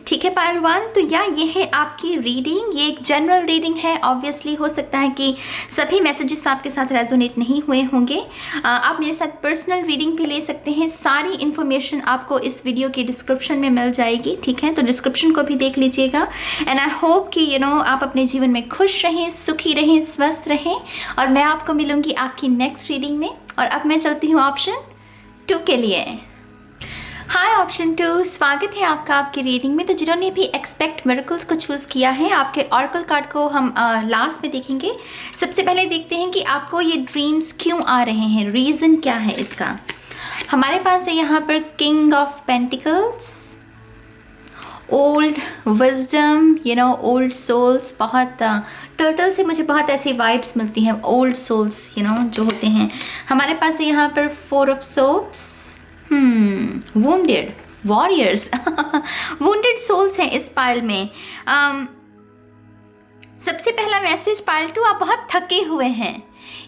ठीक है पायल 1। तो ये है आपकी रीडिंग। ये एक जनरल रीडिंग है। ऑब्वियसली हो सकता है कि सभी मैसेजेस आपके साथ रेजोनेट नहीं हुए होंगे। आप मेरे साथ पर्सनल रीडिंग भी ले सकते हैं। सारी इन्फॉर्मेशन आपको इस वीडियो के डिस्क्रिप्शन में मिल जाएगी, ठीक है। तो डिस्क्रिप्शन को भी देख लीजिएगा। एंड आई होप कि आप अपने जीवन में खुश रहें, सुखी रहें, स्वस्थ रहें। और मैं आपको मिलूंगी आपकी नेक्स्ट रीडिंग में। और अब मैं चलती हूँ ऑप्शन 2 के लिए। हाय ऑप्शन 2, स्वागत है आपका आपकी रीडिंग में। तो जिन्होंने भी एक्सपेक्ट मिरेकल्स को चूज़ किया है, आपके ऑरेकल कार्ड को हम लास्ट में देखेंगे। सबसे पहले देखते हैं कि आपको ये ड्रीम्स क्यों आ रहे हैं, रीज़न क्या है इसका। हमारे पास है यहाँ पर king of pentacles, old wisdom, old souls. बहुत टर्टल से मुझे बहुत ऐसी वाइब्स मिलती हैं, ओल्ड सोल्स जो होते हैं। हमारे पास है यहाँ पर 4 of swords, wounded warriors. Wounded souls हैं इस पायल में। सबसे पहला मैसेज पायल 2, आप बहुत थके हुए हैं।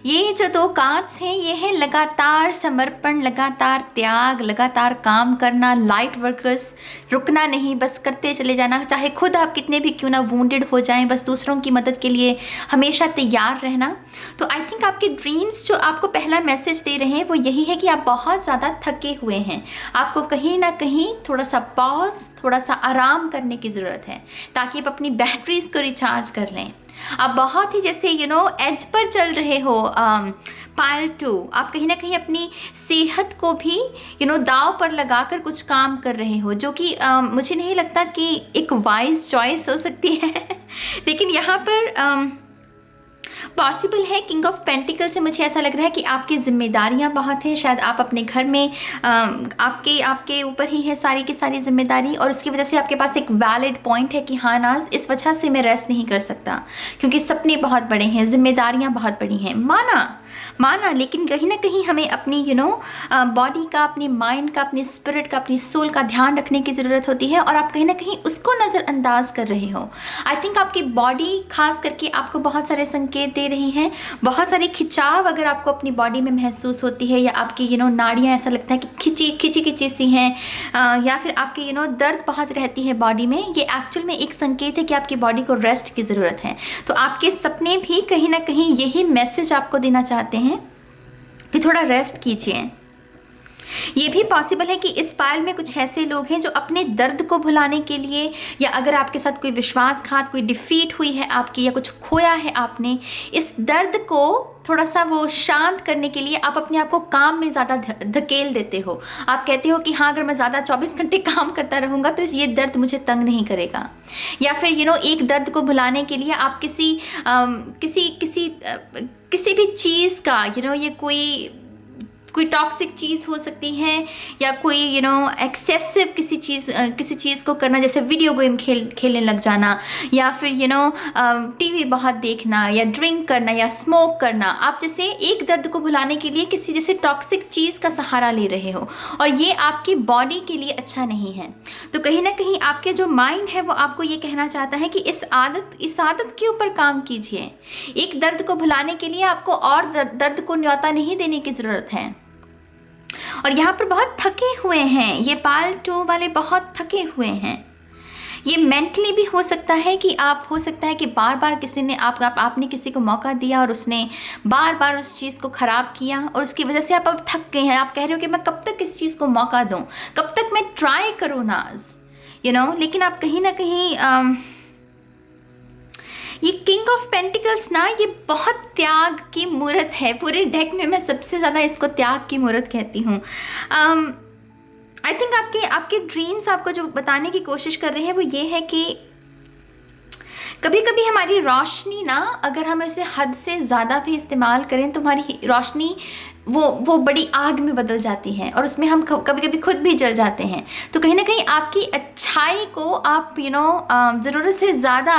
ये जो 2 कार्ड्स हैं, ये है लगातार समर्पण, लगातार त्याग, लगातार काम करना, लाइट वर्कर्स, रुकना नहीं, बस करते चले जाना। चाहे खुद आप कितने भी क्यों ना वुंडेड हो जाएं, बस दूसरों की मदद के लिए हमेशा तैयार रहना। तो आई थिंक आपके ड्रीम्स जो आपको पहला मैसेज दे रहे हैं वो यही है कि आप बहुत ज़्यादा थके हुए हैं। आपको कहीं ना कहीं थोड़ा सा पॉज, थोड़ा सा आराम करने की ज़रूरत है, ताकि आप अपनी बैटरीज को रिचार्ज कर लें। आप बहुत ही जैसे एज पर चल रहे हो पायल 2। आप कहीं ना कहीं अपनी सेहत को भी दाव पर लगाकर कुछ काम कर रहे हो, जो कि मुझे नहीं लगता कि एक वाइज चॉइस हो सकती है। लेकिन यहाँ पर पॉसिबल है। किंग ऑफ पेंटिकल से मुझे ऐसा लग रहा है कि आपकी जिम्मेदारियां बहुत हैं। शायद आप अपने घर में आपके ऊपर ही है सारी की सारी जिम्मेदारी, और उसकी वजह से आपके पास एक वैलिड पॉइंट है कि हाँ नाज, इस वजह से मैं रेस्ट नहीं कर सकता, क्योंकि सपने बहुत बड़े हैं, जिम्मेदारियां बहुत बड़ी हैं। माना लेकिन कहीं ना कहीं हमें अपनी बॉडी का, अपने माइंड का, अपने स्पिरिट का, अपनी सोल का ध्यान रखने की ज़रूरत होती है, और आप कहीं ना कहीं उसको नज़रअंदाज कर रहे हो। आई थिंक आपकी बॉडी खास करके आपको बहुत सारे संकेत दे रही हैं। बहुत सारी खिंचाव अगर आपको अपनी बॉडी में महसूस होती है, या आपकी नाड़ियाँ ऐसा लगता है कि खिंची सी हैं, या फिर आपकी दर्द बहुत रहती है बॉडी में, ये एक्चुअल में एक संकेत है कि आपकी बॉडी को रेस्ट की ज़रूरत है। तो आपके सपने भी कहीं ना कहीं यही मैसेज आपको देना चाहते हैं कि थोड़ा रेस्ट कीजिए। ये भी पॉसिबल है कि इस पायल में कुछ ऐसे लोग हैं जो अपने दर्द को भुलाने के लिए, या अगर आपके साथ कोई विश्वासघात, कोई डिफीट हुई है आपकी, या कुछ खोया है आपने, इस दर्द को थोड़ा सा वो शांत करने के लिए आप अपने आप को काम में ज़्यादा धकेल देते हो। आप कहते हो कि हाँ, अगर मैं ज़्यादा 24 घंटे काम करता रहूँगा तो ये दर्द मुझे तंग नहीं करेगा। या फिर एक दर्द को भुलाने के लिए आप किसी भी चीज़ का ये कोई टॉक्सिक चीज़ हो सकती है, या कोई एक्सेसिव किसी चीज़ को करना, जैसे वीडियो गेम खेलने लग जाना, या फिर टीवी बहुत देखना, या ड्रिंक करना, या स्मोक करना। आप जैसे एक दर्द को भुलाने के लिए किसी जैसे टॉक्सिक चीज़ का सहारा ले रहे हो, और ये आपकी बॉडी के लिए अच्छा नहीं है। तो कहीं ना कहीं आपके जो माइंड है वो आपको ये कहना चाहता है कि इस आदत के ऊपर काम कीजिए। एक दर्द को भुलाने के लिए आपको और दर्द को न्योता नहीं देने की ज़रूरत है। और यहाँ पर बहुत थके हुए हैं, ये पार्ट 2 वाले बहुत थके हुए हैं। ये मेंटली भी हो सकता है कि हो सकता है कि बार बार किसी ने आपने किसी को मौका दिया और उसने बार बार उस चीज़ को ख़राब किया, और उसकी वजह से आप अब थक गए हैं। आप कह रहे हो कि मैं कब तक इस चीज़ को मौका दूं, कब तक मैं ट्राई करूँ नाज, लेकिन आप कहीं ना कहीं ये किंग ऑफ पेंटिकल्स ना, ये बहुत त्याग की मूर्त है। पूरे डेक में मैं सबसे ज़्यादा इसको त्याग की मूर्त कहती हूँ। आई थिंक आपके ड्रीम्स आपको जो बताने की कोशिश कर रहे हैं वो ये है कि कभी कभी हमारी रोशनी ना, अगर हम इसे हद से ज़्यादा भी इस्तेमाल करें तो हमारी रोशनी वो बड़ी आग में बदल जाती है, और उसमें हम कभी कभी खुद भी जल जाते हैं। तो कहीं ना कहीं आपकी अच्छाई को आप ज़रूरत से ज़्यादा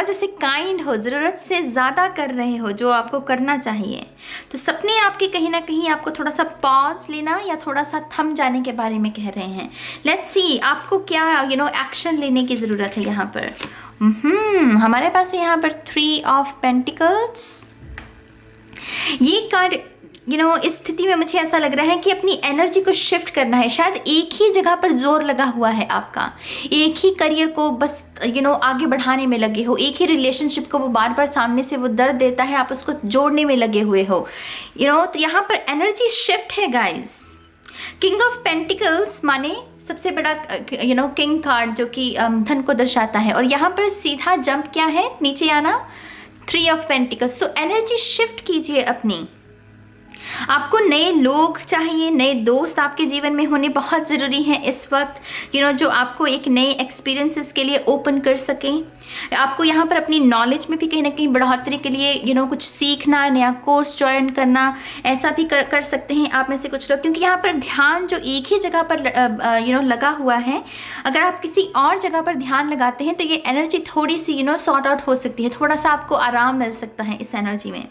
जैसे काइंड हो, ज़रूरत से ज़्यादा कर रहे हो जो आपको करना चाहिए। तो सपने आपके कहीं ना कहीं आपको थोड़ा सा पॉज लेना या थोड़ा सा थम जाने के बारे में कह रहे हैं। लेट्स सी आपको क्या एक्शन लेने की ज़रूरत है यहाँ पर। हमारे पास है यहाँ पर 3 ऑफ पेंटिकल्स। ये कार्ड इस स्थिति में मुझे ऐसा लग रहा है कि अपनी एनर्जी को शिफ्ट करना है। शायद एक ही जगह पर जोर लगा हुआ है आपका, एक ही करियर को बस आगे बढ़ाने में लगे हो, एक ही रिलेशनशिप को वो बार बार सामने से वो दर्द देता है, आप उसको जोड़ने में लगे हुए हो। तो यहाँ पर एनर्जी शिफ्ट है गाइज। किंग ऑफ पेंटिकल्स माने सबसे बड़ा किंग कार्ड जो कि धन को दर्शाता है, और यहाँ पर सीधा जंप क्या है, नीचे आना, 3 ऑफ पेंटिकल्स। तो एनर्जी शिफ्ट कीजिए अपनी। आपको नए लोग चाहिए, नए दोस्त आपके जीवन में होने बहुत ज़रूरी हैं इस वक्त, जो आपको एक नए एक्सपीरियंसेस के लिए ओपन कर सकें। आपको यहाँ पर अपनी नॉलेज में भी कहीं ना कहीं बढ़ोतरी के लिए कुछ सीखना, नया कोर्स ज्वाइन करना, ऐसा भी कर सकते हैं आप में से कुछ लोग, क्योंकि यहाँ पर ध्यान जो एक ही जगह पर लगा हुआ है, अगर आप किसी और जगह पर ध्यान लगाते हैं तो ये एनर्जी थोड़ी सी सॉर्ट आउट हो सकती है, थोड़ा सा आपको आराम मिल सकता है इस एनर्जी में।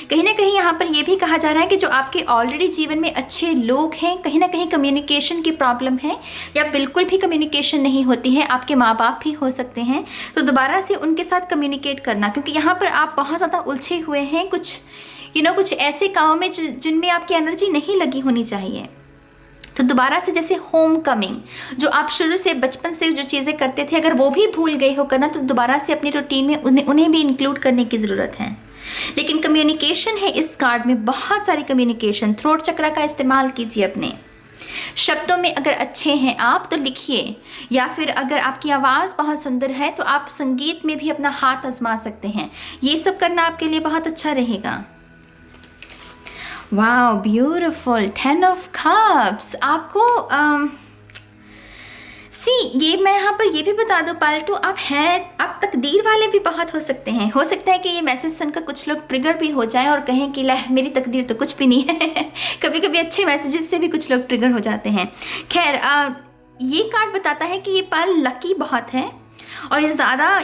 कहीं ना कहीं यहाँ पर ये भी कहा जा रहा है कि जो आपके ऑलरेडी जीवन में अच्छे लोग हैं, कहीं ना कहीं कम्युनिकेशन की प्रॉब्लम है, या बिल्कुल भी कम्युनिकेशन नहीं होती है, आपके माँ बाप भी हो सकते हैं, तो दोबारा से उनके साथ कम्युनिकेट करना, क्योंकि यहाँ पर आप बहुत ज़्यादा उलझे हुए हैं कुछ कुछ ऐसे कामों में जिनमें आपकी एनर्जी नहीं लगी होनी चाहिए। तो दोबारा से जैसे होम कमिंग, जो आप शुरू से बचपन से जो चीज़ें करते थे, अगर वो भी भूल गए हो करना, तो दोबारा से अपनी रूटीन में उन्हें भी इंक्लूड करने की ज़रूरत है। लेकिन कम्युनिकेशन है इस कार्ड में, बहुत सारी कम्युनिकेशन। थ्रोट चक्र का इस्तेमाल कीजिए अपने शब्दों में। अगर अच्छे हैं आप तो लिखिए, या फिर अगर आपकी आवाज़ बहुत सुंदर है तो आप संगीत में भी अपना हाथ आजमा सकते हैं। ये सब करना आपके लिए बहुत अच्छा रहेगा। Wow beautiful, 10 of cups. आपको ये मैं यहाँ पर ये भी बता दूँ पाल्टू, आप तकदीर वाले भी बहुत हो सकते हैं। हो सकता है कि ये मैसेज सुनकर कुछ लोग ट्रिगर भी हो जाएं और कहें कि ले मेरी तकदीर तो कुछ भी नहीं है। कभी कभी अच्छे मैसेजेस से भी कुछ लोग ट्रिगर हो जाते हैं। खैर, ये कार्ड बताता है कि ये पल लकी बहुत है, और ये ज़्यादा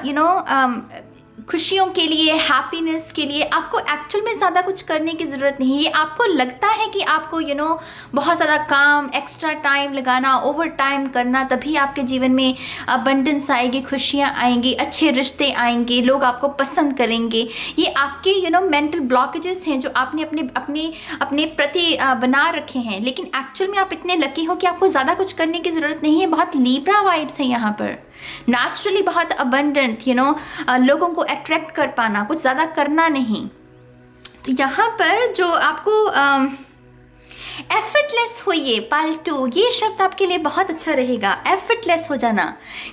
खुशियों के लिए, हैप्पीनेस के लिए आपको एक्चुअल में ज़्यादा कुछ करने की ज़रूरत नहीं है। ये आपको लगता है कि आपको बहुत ज़्यादा काम, एक्स्ट्रा टाइम लगाना, ओवर टाइम करना, तभी आपके जीवन में अबंडेंस आएगी, खुशियाँ आएंगी, अच्छे रिश्ते आएंगे, लोग आपको पसंद करेंगे। ये आपके मेंटल ब्लॉकेजेस हैं जो आपने अपने प्रति बना रखे हैं, लेकिन एक्चुअल में आप इतने लकी हो कि आपको ज़्यादा कुछ करने की ज़रूरत नहीं है। बहुत लीब्रा वाइब्स हैं यहाँ पर, नेचुरली बहुत अबंडेंट, लोगों को अट्रैक्ट कर पाना, कुछ ज़्यादा करना नहीं। तो यहाँ पर जो आपको एफर्टलेस होइए पाल्टू, ये शब्द आपके लिए बहुत अच्छा रहेगा। एफर्टलेस हो जाना,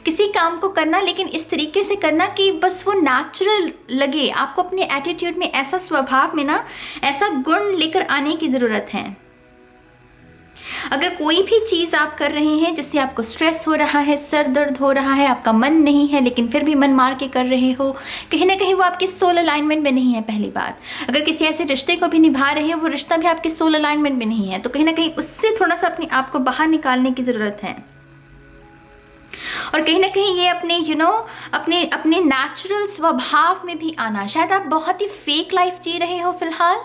किसी काम को करना लेकिन इस तरीके से करना कि बस वो नेचुरल लगे। आपको अपने एटीट्यूड में, ऐसा स्वभाव में ना, ऐसा गुण लेकर आने की ज़रूरत है। अगर कोई भी चीज़ आप कर रहे हैं जिससे आपको स्ट्रेस हो रहा है, सर दर्द हो रहा है, आपका मन नहीं है लेकिन फिर भी मन मार के कर रहे हो, कहीं ना कहीं वो आपके सोल अलाइनमेंट में नहीं है। पहली बात, अगर किसी ऐसे रिश्ते को भी निभा रहे हो, वो रिश्ता भी आपके सोल अलाइनमेंट में नहीं है, तो कहीं ना कहीं उससे थोड़ा सा अपने आप को बाहर निकालने की ज़रूरत है। और कहीं ना कहीं ये अपने अपने नेचुरल स्वभाव में भी आना। शायद आप बहुत ही फेक लाइफ जी रहे हो फिलहाल,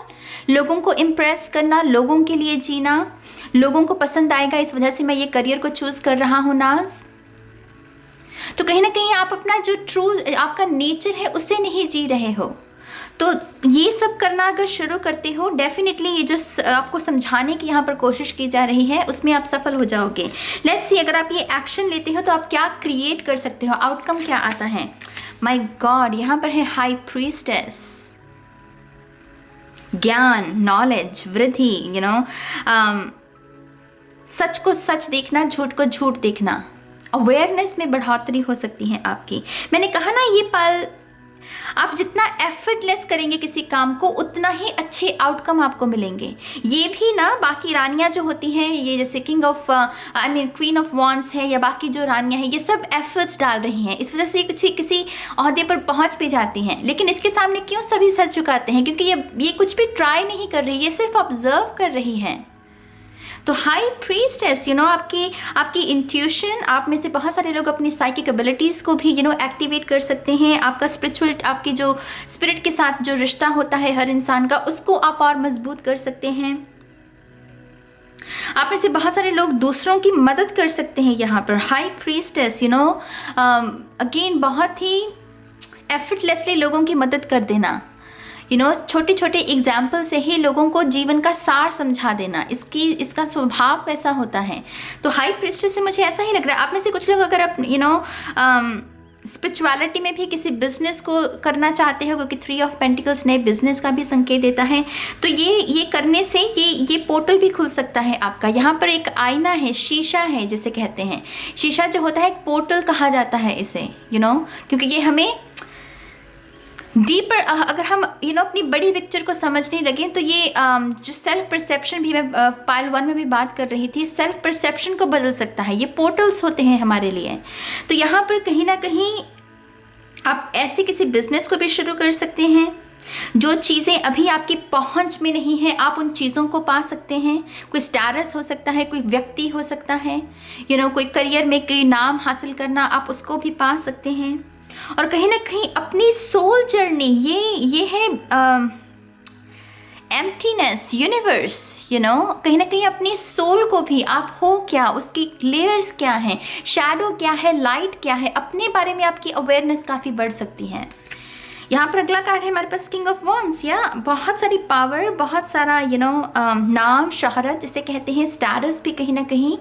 लोगों को इम्प्रेस करना, लोगों के लिए जीना, लोगों को पसंद आएगा इस वजह से मैं ये करियर को चूज़ कर रहा हूँ नाज। तो कहीं ना कहीं आप अपना जो ट्रू आपका नेचर है उसे नहीं जी रहे हो। तो ये सब करना अगर शुरू करते हो, डेफिनेटली ये जो आपको समझाने की यहाँ पर कोशिश की जा रही है उसमें आप सफल हो जाओगे। लेट्स सी, अगर आप ये एक्शन लेते हो तो आप क्या क्रिएट कर सकते हो, आउटकम क्या आता है। माय गॉड, यहाँ पर है हाई प्रीस्टेस, ज्ञान, नॉलेज, वृद्धि, सच को सच देखना, झूठ को झूठ देखना, अवेयरनेस में बढ़ोतरी हो सकती है आपकी। मैंने कहा ना, ये पल आप जितना एफर्टलेस करेंगे किसी काम को उतना ही अच्छे आउटकम आपको मिलेंगे। ये भी ना, बाकी रानियां जो होती हैं, ये जैसे क्वीन ऑफ वॉन्ड्स है या बाकी जो रानियां हैं, ये सब एफर्ट्स डाल रही हैं, इस वजह से किसी ओहदे पर पहुंच भी जाती हैं। लेकिन इसके सामने क्यों सभी सर झुकाते हैं? क्योंकि ये कुछ भी ट्राई नहीं कर रही, ये सिर्फ ऑब्जर्व कर रही हैं। तो हाई प्रीस्टेस, आपकी इंट्यूशन, आप में से बहुत सारे लोग अपनी साइकिक एबिलिटीज़ को भी एक्टिवेट कर सकते हैं। आपका स्पिरिचुअल, आपकी जो स्पिरिट के साथ जो रिश्ता होता है हर इंसान का, उसको आप और मजबूत कर सकते हैं। आप में से बहुत सारे लोग दूसरों की मदद कर सकते हैं। यहाँ पर हाई प्रीस्टेस, अगेन बहुत ही एफर्टलेसली लोगों की मदद कर देना, छोटे छोटे एग्जाम्पल से ही लोगों को जीवन का सार समझा देना, इसका स्वभाव वैसा होता है। तो हाई प्रीस्टेस से मुझे ऐसा ही लग रहा है। आप में से कुछ लोग अगर आप स्पिरिचुअलिटी में भी किसी बिजनेस को करना चाहते हो, क्योंकि 3 ऑफ पेंटिकल्स नए बिजनेस का भी संकेत देता है, तो ये करने से ये पोर्टल भी खुल सकता है आपका। यहाँ पर एक आईना है, शीशा है जिसे कहते हैं। शीशा जो होता है एक पोर्टल कहा जाता है इसे, क्योंकि ये हमें डीपर, अगर हम अपनी बड़ी पिक्चर को समझने लगे तो ये जो सेल्फ परसेप्शन भी, मैं पाइल 1 में भी बात कर रही थी, सेल्फ परसेप्शन को बदल सकता है। ये पोर्टल्स होते हैं हमारे लिए। तो यहाँ पर कहीं ना कहीं आप ऐसे किसी बिजनेस को भी शुरू कर सकते हैं। जो चीज़ें अभी आपकी पहुंच में नहीं है, आप उन चीज़ों को पा सकते हैं। कोई स्टेटस हो सकता है, कोई व्यक्ति हो सकता है, कोई करियर में कोई नाम हासिल करना, आप उसको भी पा सकते हैं। और कहीं ना कहीं अपनी सोल जर्नी, ये है एम्प्टीनेस, यूनिवर्स, कहीं ना कहीं अपनी सोल को भी, आप हो क्या, उसकी लेयर्स क्या हैं, शैडो क्या है, लाइट क्या है, अपने बारे में आपकी अवेयरनेस काफ़ी बढ़ सकती है। यहाँ पर अगला कार्ड है हमारे पास किंग ऑफ वॉन्ड्स, या बहुत सारी पावर, बहुत सारा नाम, शोहरत जिसे कहते हैं, स्टेटस भी, कहीं ना कहीं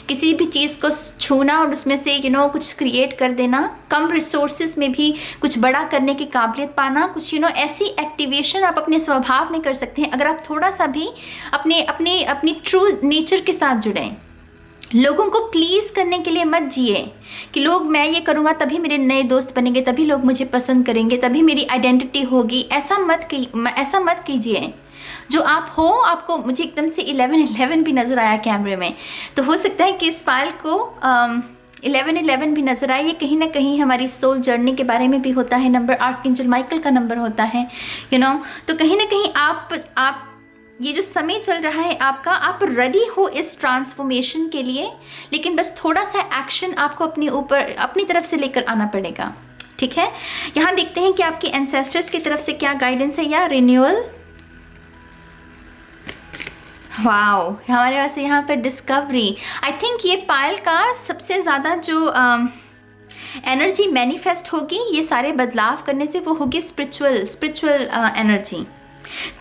किसी भी चीज़ को छूना और उसमें से कुछ क्रिएट कर देना, कम रिसोर्सेज में भी कुछ बड़ा करने की काबिलियत पाना, कुछ ऐसी एक्टिवेशन आप अपने स्वभाव में कर सकते हैं अगर आप थोड़ा सा भी अपनी ट्रू नेचर के साथ जुड़ें। लोगों को प्लीज़ करने के लिए मत जिए कि लोग, मैं ये करूँगा तभी मेरे नए दोस्त बनेंगे, तभी लोग मुझे पसंद करेंगे, तभी मेरी आइडेंटिटी होगी। ऐसा मत कीजिए। जो आप हो, आपको, मुझे एकदम से 1111 भी नज़र आया कैमरे में, तो हो सकता है कि इस फाइल को 1111 भी नज़र आए। ये कहीं ना कहीं हमारी सोल जर्नी के बारे में भी होता है। नंबर आर्कएंजल माइकल का नंबर होता है, तो कहीं ना कहीं आप ये जो समय चल रहा है आपका, आप रेडी हो इस ट्रांसफॉर्मेशन के लिए, लेकिन बस थोड़ा सा एक्शन आपको अपनी तरफ से लेकर आना पड़ेगा। ठीक है, यहाँ देखते हैं कि आपके एंसेस्टर्स की तरफ से क्या गाइडेंस है या रिन्यूअल। वाओ, हमारे पास यहाँ पर डिस्कवरी। आई थिंक ये पायल का सबसे ज़्यादा जो एनर्जी मैनिफेस्ट होगी ये सारे बदलाव करने से, वो होगी स्पिरिचुअल एनर्जी।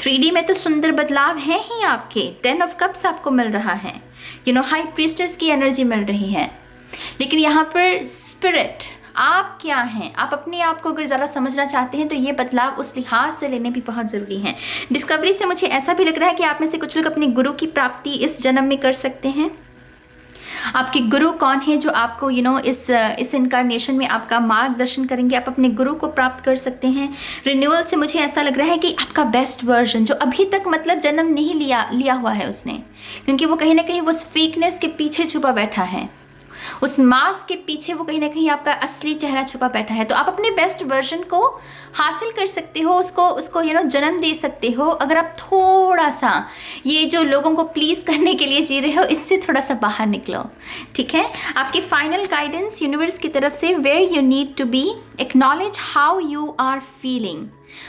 3D में तो सुंदर बदलाव है ही आपके। 10 ऑफ कप्स आपको मिल रहा है, हाई प्रीस्टेस की एनर्जी मिल रही है। लेकिन यहाँ पर स्पिरिट, आप क्या हैं, आप अपने आप को अगर ज़रा समझना चाहते हैं तो ये बदलाव उस लिहाज से लेने भी बहुत ज़रूरी है। डिस्कवरी से मुझे ऐसा भी लग रहा है कि आप में से कुछ लोग अपने गुरु की प्राप्ति इस जन्म में कर सकते हैं। आपके गुरु कौन है जो आपको इस इनकारनेशन में आपका मार्गदर्शन करेंगे, आप अपने गुरु को प्राप्त कर सकते हैं। रिन्यूअल से मुझे ऐसा लग रहा है कि आपका बेस्ट वर्जन जो अभी तक मतलब जन्म नहीं लिया हुआ है उसने, क्योंकि वो कहीं ना कहीं उस फेकनेस के पीछे छुपा बैठा है, उस मास्क के पीछे वो कहीं ना कहीं आपका असली चेहरा छुपा बैठा है। तो आप अपने बेस्ट वर्जन को हासिल कर सकते हो, उसको जन्म दे सकते हो, अगर आप थोड़ा सा ये जो लोगों को प्लीज़ करने के लिए जी रहे हो इससे थोड़ा सा बाहर निकलो। ठीक है, आपकी फाइनल गाइडेंस यूनिवर्स की तरफ से, where you need to be, acknowledge how you are feeling.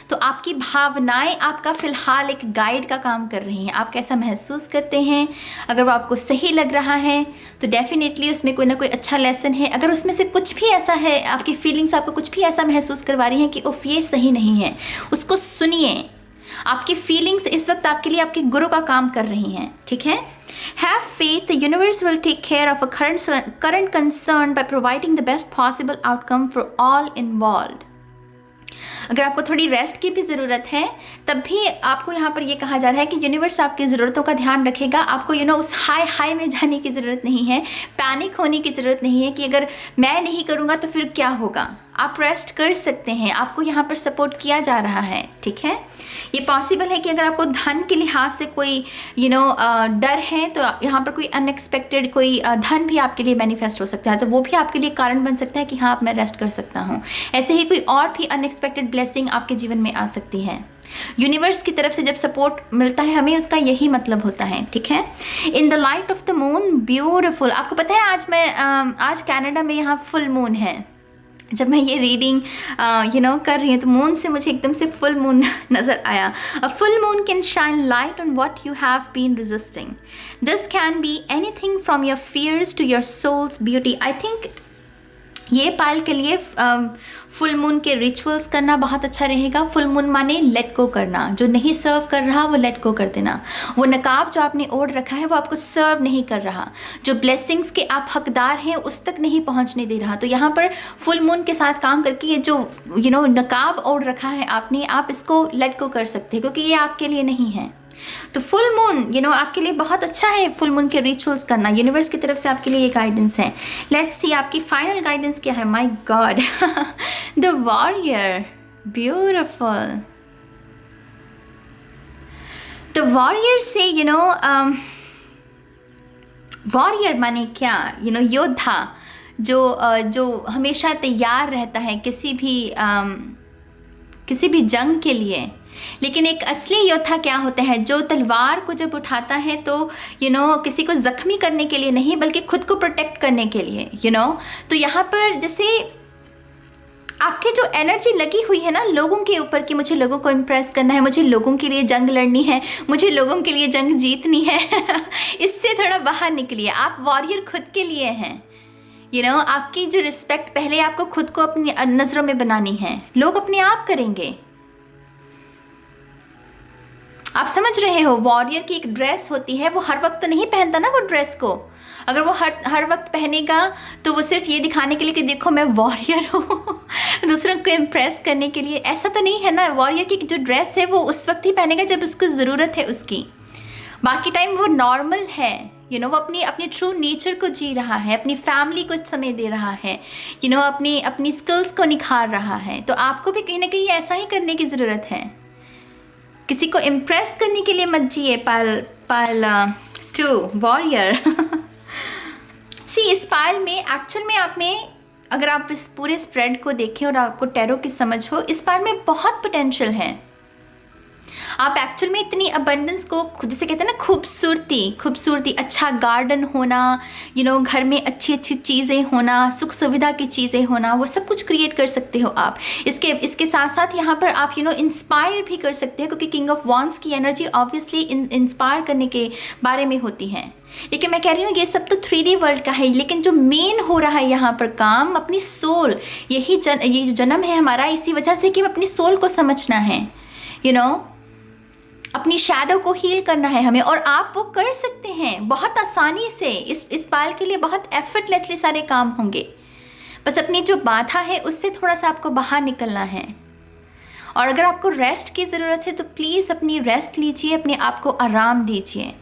तो आपकी भावनाएं आपका फ़िलहाल एक गाइड का काम कर रही हैं, आप कैसा महसूस करते हैं। अगर वो आपको सही लग रहा है तो डेफिनेटली उसमें कोई ना कोई अच्छा लेसन है। अगर उसमें से कुछ भी ऐसा है, आपकी फीलिंग्स आपको कुछ भी ऐसा महसूस करवा रही हैं कि उफ ये सही नहीं है, उसको सुनिए। आपकी फीलिंग्स इस वक्त आपके लिए आपके गुरु का काम कर रही हैं। ठीक है, have faith, the universe will take care of a current concern by providing the best possible outcome for all involved. अगर आपको थोड़ी रेस्ट की भी ज़रूरत है तब भी आपको यहाँ पर ये कहा जा रहा है कि यूनिवर्स आपकी ज़रूरतों का ध्यान रखेगा। आपको उस हाई में जाने की ज़रूरत नहीं है, पैनिक होने की ज़रूरत नहीं है कि अगर मैं नहीं करूँगा तो फिर क्या होगा। आप रेस्ट कर सकते हैं, आपको यहाँ पर सपोर्ट किया जा रहा है। ठीक है, ये पॉसिबल है कि अगर आपको धन के लिहाज से कोई डर है तो यहाँ पर कोई अनएक्सपेक्टेड कोई धन भी आपके लिए मैनिफेस्ट हो सकता है, तो वो भी आपके लिए कारण बन सकता है कि हाँ अब मैं रेस्ट कर सकता हूँ। ऐसे ही कोई और भी अनएक्सपेक्टेड ब्लेसिंग आपके जीवन में आ सकती है। यूनिवर्स की तरफ से जब सपोर्ट मिलता है हमें, उसका यही मतलब होता है। ठीक है, in the light of the moon beautiful. आपको पता है आज कनाडा में यहाँ फुल मून है। जब मैं ये रीडिंग कर रही हूँ तो मून से मुझे एकदम से फुल मून नज़र आया। A full moon can shine light on what you have been resisting. This can be anything from your fears to your soul's beauty. I think ये पाल के लिए फुल मून के रिचुअल्स करना बहुत अच्छा रहेगा। फुल मून माने लेट गो करना, जो नहीं सर्व कर रहा वो लेट गो कर देना। वो नकाब जो आपने ओढ़ रखा है वो आपको सर्व नहीं कर रहा, जो ब्लेसिंग्स के आप हकदार हैं उस तक नहीं पहुंचने दे रहा। तो यहाँ पर फुल मून के साथ काम करके ये जो नकाब ओढ़ रखा है आपने, आप इसको लेट गो कर सकते हैं क्योंकि ये आपके लिए नहीं है। तो फुल मून आपके लिए बहुत अच्छा है, फुल मून के रिचुअल्स करना। यूनिवर्स की तरफ से आपके लिए ये गाइडेंस है। लेट्स सी आपकी फाइनल गाइडेंस क्या है। My God, the warrior, beautiful. The warrior से वॉरियर माने क्या, योद्धा जो हमेशा तैयार रहता है किसी भी जंग के लिए। लेकिन एक असली योद्धा क्या होता है, जो तलवार को जब उठाता है तो किसी को ज़ख्मी करने के लिए नहीं बल्कि खुद को प्रोटेक्ट करने के लिए। तो यहाँ पर जैसे आपकी जो एनर्जी लगी हुई है ना लोगों के ऊपर कि मुझे लोगों को इम्प्रेस करना है, मुझे लोगों के लिए जंग लड़नी है, मुझे लोगों के लिए जंग जीतनी है इससे थोड़ा बाहर निकलिए। आप वॉरियर खुद के लिए हैं। आपकी जो रिस्पेक्ट पहले आपको खुद को अपनी नज़रों में बनानी है, लोग अपने आप करेंगे। आप समझ रहे हो, वॉरियर की एक ड्रेस होती है, वो हर वक्त तो नहीं पहनता ना वो ड्रेस को। अगर वो हर वक्त पहनेगा तो वो सिर्फ ये दिखाने के लिए कि देखो मैं वॉरियर हूँ दूसरों को इम्प्रेस करने के लिए, ऐसा तो नहीं है ना। वॉरियर की जो ड्रेस है वो उस वक्त ही पहनेगा जब उसको ज़रूरत है उसकी, बाकी टाइम वो नॉर्मल है। वो अपनी ट्रू नेचर को जी रहा है, अपनी फैमिली को समय दे रहा है, अपनी स्किल्स को निखार रहा है। तो आपको भी कहीं ना कहीं ऐसा ही करने की ज़रूरत है। किसी को इम्प्रेस करने के लिए मत जिए। पायल 2 वॉरियर सी इस पायल में एक्चुअल में आप में, अगर आप इस पूरे स्प्रेड को देखें और आपको टैरो की समझ हो, इस पायल में बहुत पोटेंशियल है। आप एक्चुअल में इतनी अबंडेंस को, जिसे कहते हैं ना खूबसूरती, अच्छा गार्डन होना, घर में अच्छी चीज़ें होना, सुख सुविधा की चीज़ें होना, वो सब कुछ क्रिएट कर सकते हो आप। इसके साथ साथ यहाँ पर आप इंस्पायर भी कर सकते हो, क्योंकि किंग ऑफ वॉन्ड्स की एनर्जी ऑब्वियसली इंस्पायर करने के बारे में होती है। लेकिन मैं कह रही हूँ ये सब तो 3D वर्ल्ड का है, लेकिन जो मेन हो रहा है यहाँ पर काम, अपनी सोल, ये जन्म है हमारा इसी वजह से कि अपनी सोल को समझना है, अपनी शैडो को हील करना है हमें। और आप वो कर सकते हैं बहुत आसानी से। इस पाल के लिए बहुत एफर्टलेसली सारे काम होंगे। बस अपनी जो बाधा है उससे थोड़ा सा आपको बाहर निकलना है। और अगर आपको रेस्ट की ज़रूरत है तो प्लीज़ अपनी रेस्ट लीजिए, अपने आप को आराम दीजिए।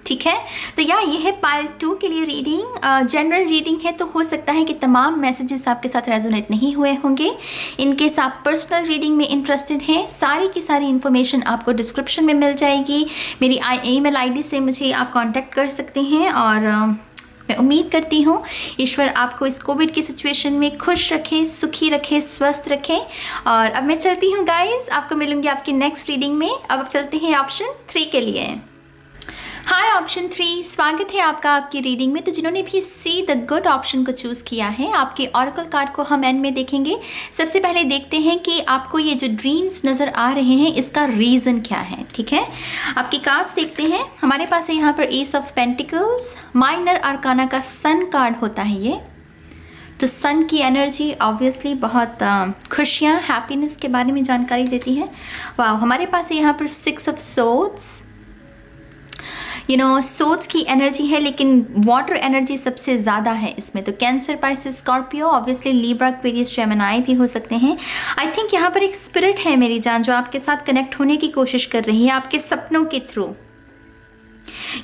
ठीक है। तो ये है पाइल 2 के लिए रीडिंग। जनरल रीडिंग है, तो हो सकता है कि तमाम मैसेजेस आपके साथ रेजोनेट नहीं हुए होंगे। इनकेस आप पर्सनल रीडिंग में इंटरेस्टेड हैं, सारी की सारी इन्फॉर्मेशन आपको डिस्क्रिप्शन में मिल जाएगी। मेरी ईमेल आईडी से मुझे आप कांटेक्ट कर सकते हैं। और मैं उम्मीद करती हूँ ईश्वर आपको इस कोविड की सिचुएशन में खुश रखे, सुखी रखे, स्वस्थ रखे। और अब मैं चलती हूँ गाइज, आपको मिलूंगी आपकी नेक्स्ट रीडिंग में। अब चलते हैं ऑप्शन 3 के लिए। हाय ऑप्शन 3, स्वागत है आपका आपकी रीडिंग में। तो जिन्होंने भी सी द गुड ऑप्शन को चूज़ किया है, आपके ऑरेकल कार्ड को हम एंड में देखेंगे। सबसे पहले देखते हैं कि आपको ये जो ड्रीम्स नज़र आ रहे हैं इसका रीज़न क्या है। ठीक है, आपकी कार्ड्स देखते हैं। हमारे पास है यहाँ पर एस ऑफ पेंटिकल्स, माइनर आर्काना का सन कार्ड होता है ये। तो सन की एनर्जी ऑब्वियसली बहुत खुशियाँ, हैप्पीनेस के बारे में जानकारी देती है। वाह, हमारे पास है यहाँ पर 6 ऑफ सोर्ड्स। सोर्ड्स की एनर्जी है, लेकिन वाटर एनर्जी सबसे ज़्यादा है इसमें। तो cancer, Pisces, Scorpio, obviously Libra, Aquarius, Gemini भी हो सकते हैं। आई थिंक यहाँ पर एक स्पिरिट है मेरी जान, जो आपके साथ कनेक्ट होने की कोशिश कर रही है आपके सपनों के थ्रू।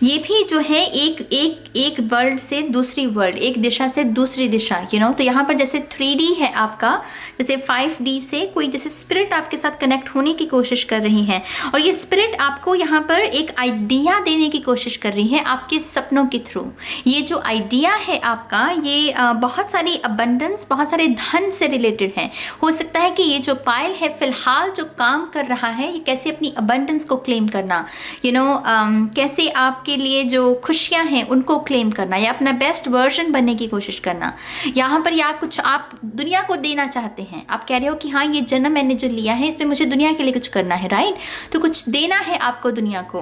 ये भी जो है एक वर्ल्ड से दूसरी वर्ल्ड, एक दिशा से दूसरी दिशा, तो यहाँ पर जैसे 3D है आपका, जैसे 5D से कोई जैसे स्पिरिट आपके साथ कनेक्ट होने की कोशिश कर रही है। और ये स्पिरिट आपको यहाँ पर एक आइडिया देने की कोशिश कर रही है आपके सपनों के थ्रू। ये जो आइडिया है आपका, ये बहुत सारी अबंडेंस, बहुत सारे धन से रिलेटेड है। हो सकता है कि ये जो पायल है फिलहाल जो काम कर रहा है, ये कैसे अपनी अबंडेंस को क्लेम करना, कैसे आपके लिए जो खुशियां हैं उनको क्लेम करना, या अपना बेस्ट वर्जन बनने की कोशिश करना यहाँ पर। या कुछ आप दुनिया को देना चाहते हैं, आप कह रहे हो कि हाँ, ये जन्म मैंने जो लिया है इसमें मुझे दुनिया के लिए कुछ करना है, राइट। तो कुछ देना है आपको दुनिया को।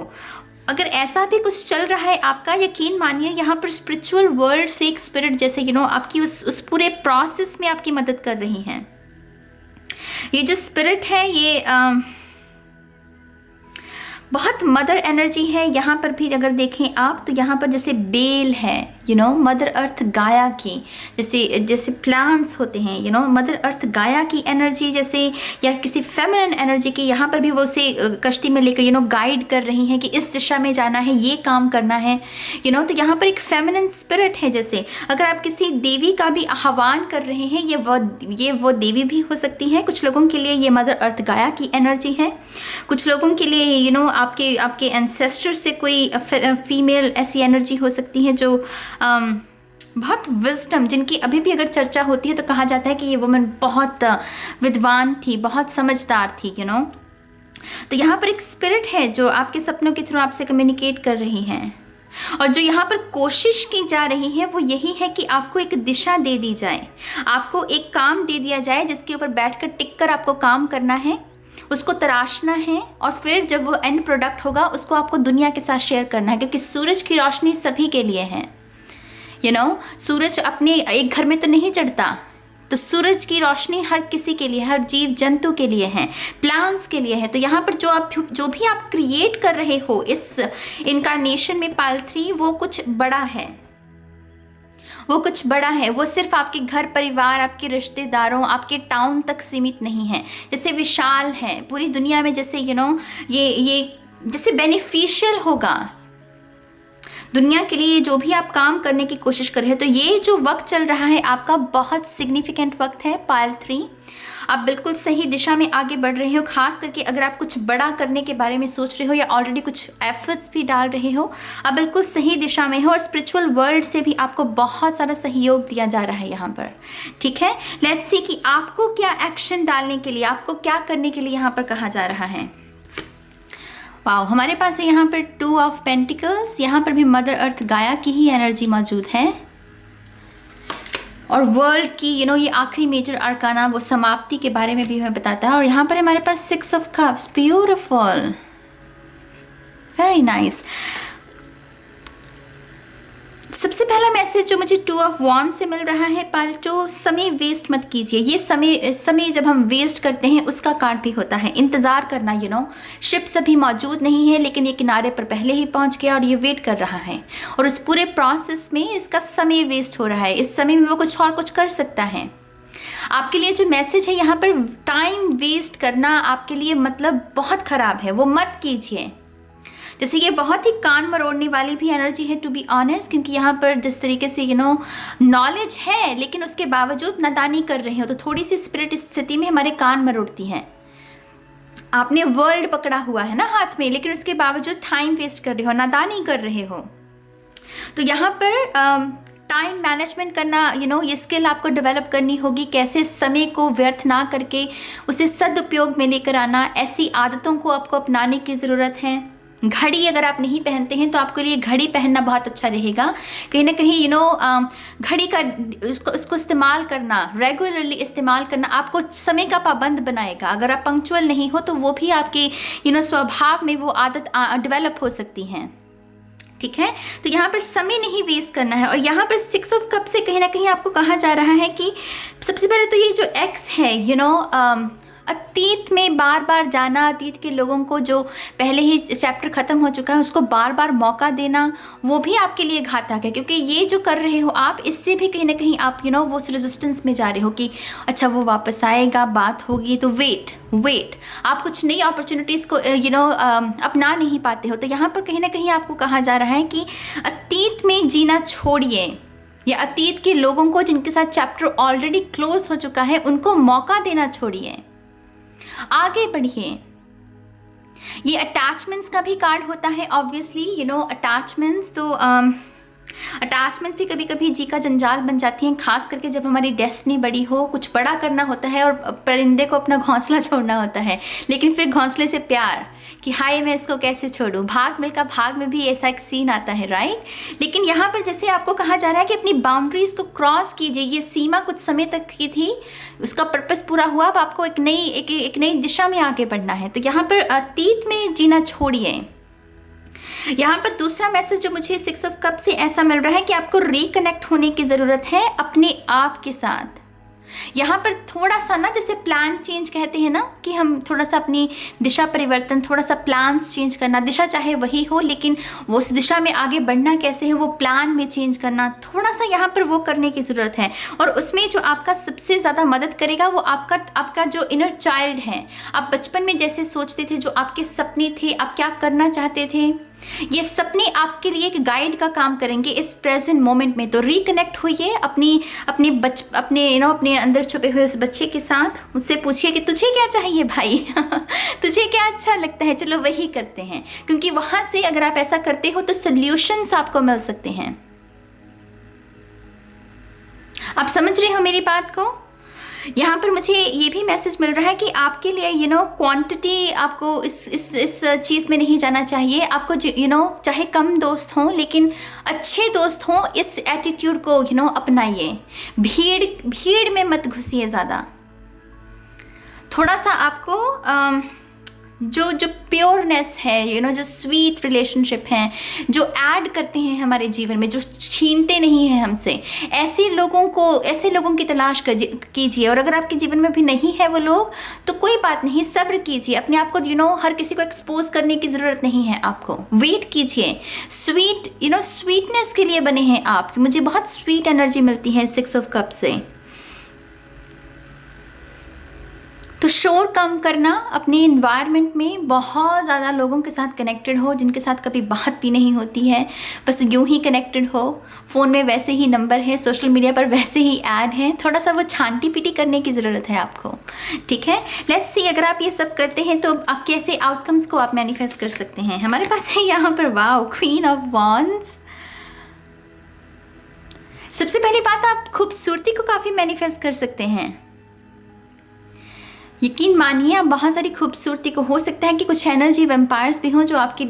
अगर ऐसा भी कुछ चल रहा है आपका, यकीन मानिए यहाँ पर स्पिरिचुअल वर्ल्ड से एक स्पिरिट जैसे आपकी उस पूरे प्रोसेस में आपकी मदद कर रही हैं। ये जो स्पिरिट है ये बहुत मदर एनर्जी है। यहाँ पर भी अगर देखें आप, तो यहाँ पर जैसे बेल है, मदर अर्थ गाया की, जैसे प्लांट्स होते हैं, मदर अर्थ गाया की एनर्जी जैसे, या किसी फेमिनिन एनर्जी की, यहाँ पर भी वो उसे कश्ती में लेकर गाइड कर रही हैं कि इस दिशा में जाना है, ये काम करना है, तो यहाँ पर एक फेमिनिन स्पिरिट है। जैसे अगर आप किसी देवी का भी आह्वान कर रहे हैं, ये वो देवी भी हो सकती है। कुछ लोगों के लिए ये मदर अर्थ गाया की एनर्जी है, कुछ लोगों के लिए आपके एंसेस्टर से कोई फीमेल ऐसी एनर्जी हो सकती है जो बहुत विजडम, जिनकी अभी भी अगर चर्चा होती है तो कहा जाता है कि ये वुमन बहुत विद्वान थी, बहुत समझदार थी, तो यहाँ पर एक स्पिरिट है जो आपके सपनों के थ्रू आपसे कम्युनिकेट कर रही है। और जो यहाँ पर कोशिश की जा रही है वो यही है कि आपको एक दिशा दे दी जाए, आपको एक काम दे दिया जाए जिसके ऊपर बैठकर टिक कर आपको काम करना है, उसको तराशना है, और फिर जब वो एंड प्रोडक्ट होगा उसको आपको दुनिया के साथ शेयर करना है। क्योंकि सूरज की रोशनी सभी के लिए है, सूरज अपने एक घर में तो नहीं चढ़ता, तो सूरज की रोशनी हर किसी के लिए, हर जीव जंतु के लिए है, प्लांट्स के लिए है। तो यहाँ पर जो भी आप क्रिएट कर रहे हो इस इनकारनेशन में पाइल 3, वो कुछ बड़ा है, वो कुछ बड़ा है। वो सिर्फ आपके घर परिवार, आपके रिश्तेदारों, आपके टाउन तक सीमित नहीं है, जैसे विशाल है पूरी दुनिया में, जैसे ये जैसे बेनिफिशियल होगा दुनिया के लिए जो भी आप काम करने की कोशिश कर रहे हो। तो ये जो वक्त चल रहा है आपका बहुत सिग्निफिकेंट वक्त है पाइल 3। आप बिल्कुल सही दिशा में आगे बढ़ रहे हो, खास करके अगर आप कुछ बड़ा करने के बारे में सोच रहे हो या ऑलरेडी कुछ एफर्ट्स भी डाल रहे हो, आप बिल्कुल सही दिशा में हो। और स्पिरिचुअल वर्ल्ड से भी आपको बहुत सारा सहयोग दिया जा रहा है यहाँ पर। ठीक है, लेट्स सी कि आपको क्या एक्शन डालने के लिए, आपको क्या करने के लिए यहाँ पर कहा जा रहा है। वाओ, हमारे पास है यहाँ पर 2 ऑफ पेंटिकल्स। यहाँ पर भी मदर अर्थ गाया की ही एनर्जी मौजूद है, और वर्ल्ड की ये आखिरी मेजर आर्काना, वो समाप्ति के बारे में भी हमें बताता है। और यहाँ पर हमारे पास 6 of cups, beautiful, very nice. सबसे पहला मैसेज जो मुझे 2 ऑफ वॉन्ड्स से मिल रहा है, पाल्टो, समय वेस्ट मत कीजिए। ये समय जब हम वेस्ट करते हैं उसका कार्ड भी होता है, इंतज़ार करना। शिप्स अभी मौजूद नहीं है, लेकिन ये किनारे पर पहले ही पहुंच गया और ये वेट कर रहा है, और उस पूरे प्रोसेस में इसका समय वेस्ट हो रहा है। इस समय में वो कुछ कर सकता है। आपके लिए जो मैसेज है यहाँ पर, टाइम वेस्ट करना आपके लिए मतलब बहुत ख़राब है, वो मत कीजिए। जैसे ये बहुत ही कान मरोड़ने वाली भी एनर्जी है टू बी ऑनेस्ट, क्योंकि यहाँ पर जिस तरीके से नॉलेज है लेकिन उसके बावजूद नादानी कर रहे हो, तो थोड़ी सी स्पिरिट इस स्थिति में हमारे कान मरोड़ती हैं। आपने वर्ल्ड पकड़ा हुआ है ना हाथ में, लेकिन उसके बावजूद टाइम वेस्ट कर रहे हो, नादानी कर रहे हो। तो यहाँ पर टाइम मैनेजमेंट करना ये स्किल आपको डेवलप करनी होगी, कैसे समय को व्यर्थ ना करके उसे सदुपयोग में लेकर आना। ऐसी आदतों को आपको अपनाने की ज़रूरत है। घड़ी अगर आप नहीं पहनते हैं तो आपके लिए घड़ी पहनना बहुत अच्छा रहेगा। कहीं ना कहीं घड़ी का उसको इस्तेमाल करना, रेगुलरली इस्तेमाल करना आपको समय का पाबंद बनाएगा। अगर आप पंक्चुअल नहीं हो तो वो भी आपके स्वभाव में वो आदत डेवलप हो सकती हैं, ठीक है। तो यहाँ पर समय नहीं वेस्ट करना है। और यहाँ पर 6 ऑफ कप से कहीं ना कहीं आपको कहा जा रहा है कि सबसे पहले तो ये जो एक्स है अतीत में बार बार जाना, अतीत के लोगों को जो पहले ही चैप्टर ख़त्म हो चुका है उसको बार बार मौका देना, वो भी आपके लिए घातक है। क्योंकि ये जो कर रहे हो आप, इससे भी कहीं ना कहीं आप वो उस रेजिस्टेंस में जा रहे हो कि अच्छा वो वापस आएगा, बात होगी, तो वेट आप कुछ नई अपॉर्चुनिटीज़ को अपना नहीं पाते हो। तो यहाँ पर कहीं ना कहीं आपको कहा जा रहा है कि अतीत में जीना छोड़िए, या अतीत के लोगों को जिनके साथ चैप्टर ऑलरेडी क्लोज हो चुका है उनको मौका देना छोड़िए, आगे बढ़िए। ये अटैचमेंट्स का भी कार्ड होता है ऑब्वियसली, अटैचमेंट्स। तो अटैचमेंट्स भी कभी कभी जी का जंजाल बन जाती हैं, खास करके जब हमारी डेस्टिनी बड़ी हो, कुछ बड़ा करना होता है और परिंदे को अपना घोंसला छोड़ना होता है, लेकिन फिर घोंसले से प्यार कि हाय मैं इसको कैसे छोड़ूं। भाग मिल्खा भाग में भी ऐसा एक सीन आता है, राइट। लेकिन यहाँ पर जैसे आपको कहा जा रहा है कि अपनी बाउंड्रीज को क्रॉस कीजिए। ये सीमा कुछ समय तक की थी, उसका पर्पस पूरा हुआ, अब आपको एक नई दिशा में आगे बढ़ना है। तो यहाँ पर अतीत में जीना छोड़िए। यहाँ पर दूसरा मैसेज जो मुझे 6 ऑफ कप से ऐसा मिल रहा है कि आपको रिकनेक्ट होने की ज़रूरत है अपने आप के साथ। यहाँ पर थोड़ा सा जैसे प्लान चेंज कहते हैं कि हम थोड़ा सा अपनी दिशा परिवर्तन, थोड़ा सा प्लान्स चेंज करना, दिशा चाहे वही हो लेकिन वो उस दिशा में आगे बढ़ना कैसे है वो प्लान में चेंज करना, थोड़ा सा यहाँ पर वो करने की ज़रूरत है। और उसमें जो आपका सबसे ज़्यादा मदद करेगा वो आपका जो इनर चाइल्ड है। आप बचपन में जैसे सोचते थे, जो आपके सपने थे, आप क्या करना चाहते थे, ये सपने आपके लिए एक गाइड का काम करेंगे इस प्रेजेंट मोमेंट में। तो रिकनेक्ट होइए अपने अंदर छुपे हुए उस बच्चे के साथ। उससे पूछिए कि तुझे क्या चाहिए भाई तुझे क्या अच्छा लगता है, चलो वही करते हैं। क्योंकि वहां से अगर आप ऐसा करते हो तो सॉल्यूशंस आपको मिल सकते हैं। आप समझ रहे हो मेरी बात को। यहाँ पर मुझे ये भी मैसेज मिल रहा है कि आपके लिए क्वांटिटी आपको इस चीज़ में नहीं जाना चाहिए। आपको चाहे कम दोस्त हों लेकिन अच्छे दोस्त हों, इस एटीट्यूड को अपनाइए। भीड़ में मत घुसिए ज़्यादा। थोड़ा सा आपको जो प्योरनेस है, जो स्वीट रिलेशनशिप हैं, जो ऐड करते हैं हमारे जीवन में, जो छीनते नहीं हैं हमसे, ऐसे लोगों की तलाश कीजिए। और अगर आपके जीवन में भी नहीं है वो लोग तो कोई बात नहीं, सब्र कीजिए। अपने आप को हर किसी को एक्सपोज करने की ज़रूरत नहीं है आपको। वेट कीजिए। स्वीटनेस के लिए बने हैं आप। मुझे बहुत स्वीट एनर्जी मिलती है 6 ऑफ कप से। तो शोर कम करना, अपने इन्वायरमेंट में बहुत ज़्यादा लोगों के साथ कनेक्टेड हो जिनके साथ कभी बात भी नहीं होती है, बस यूं ही कनेक्टेड हो। फ़ोन में वैसे ही नंबर है, सोशल मीडिया पर वैसे ही ऐड है, थोड़ा सा वो छांटी पीटी करने की ज़रूरत है आपको, ठीक है। लेट्स सी अगर आप ये सब करते हैं तो आप कैसे आउटकम्स को आप मैनिफेस्ट कर सकते हैं। हमारे पास है यहाँ पर वाओ, क्वीन ऑफ वॉन्ड्स। सबसे पहली बात, आप खूबसूरती को काफ़ी मैनिफेस्ट कर सकते हैं। यकीन मानिए आप बहुत सारी खूबसूरती को, हो सकता है कि कुछ एनर्जी वैम्पायर्स भी हों जो आपकी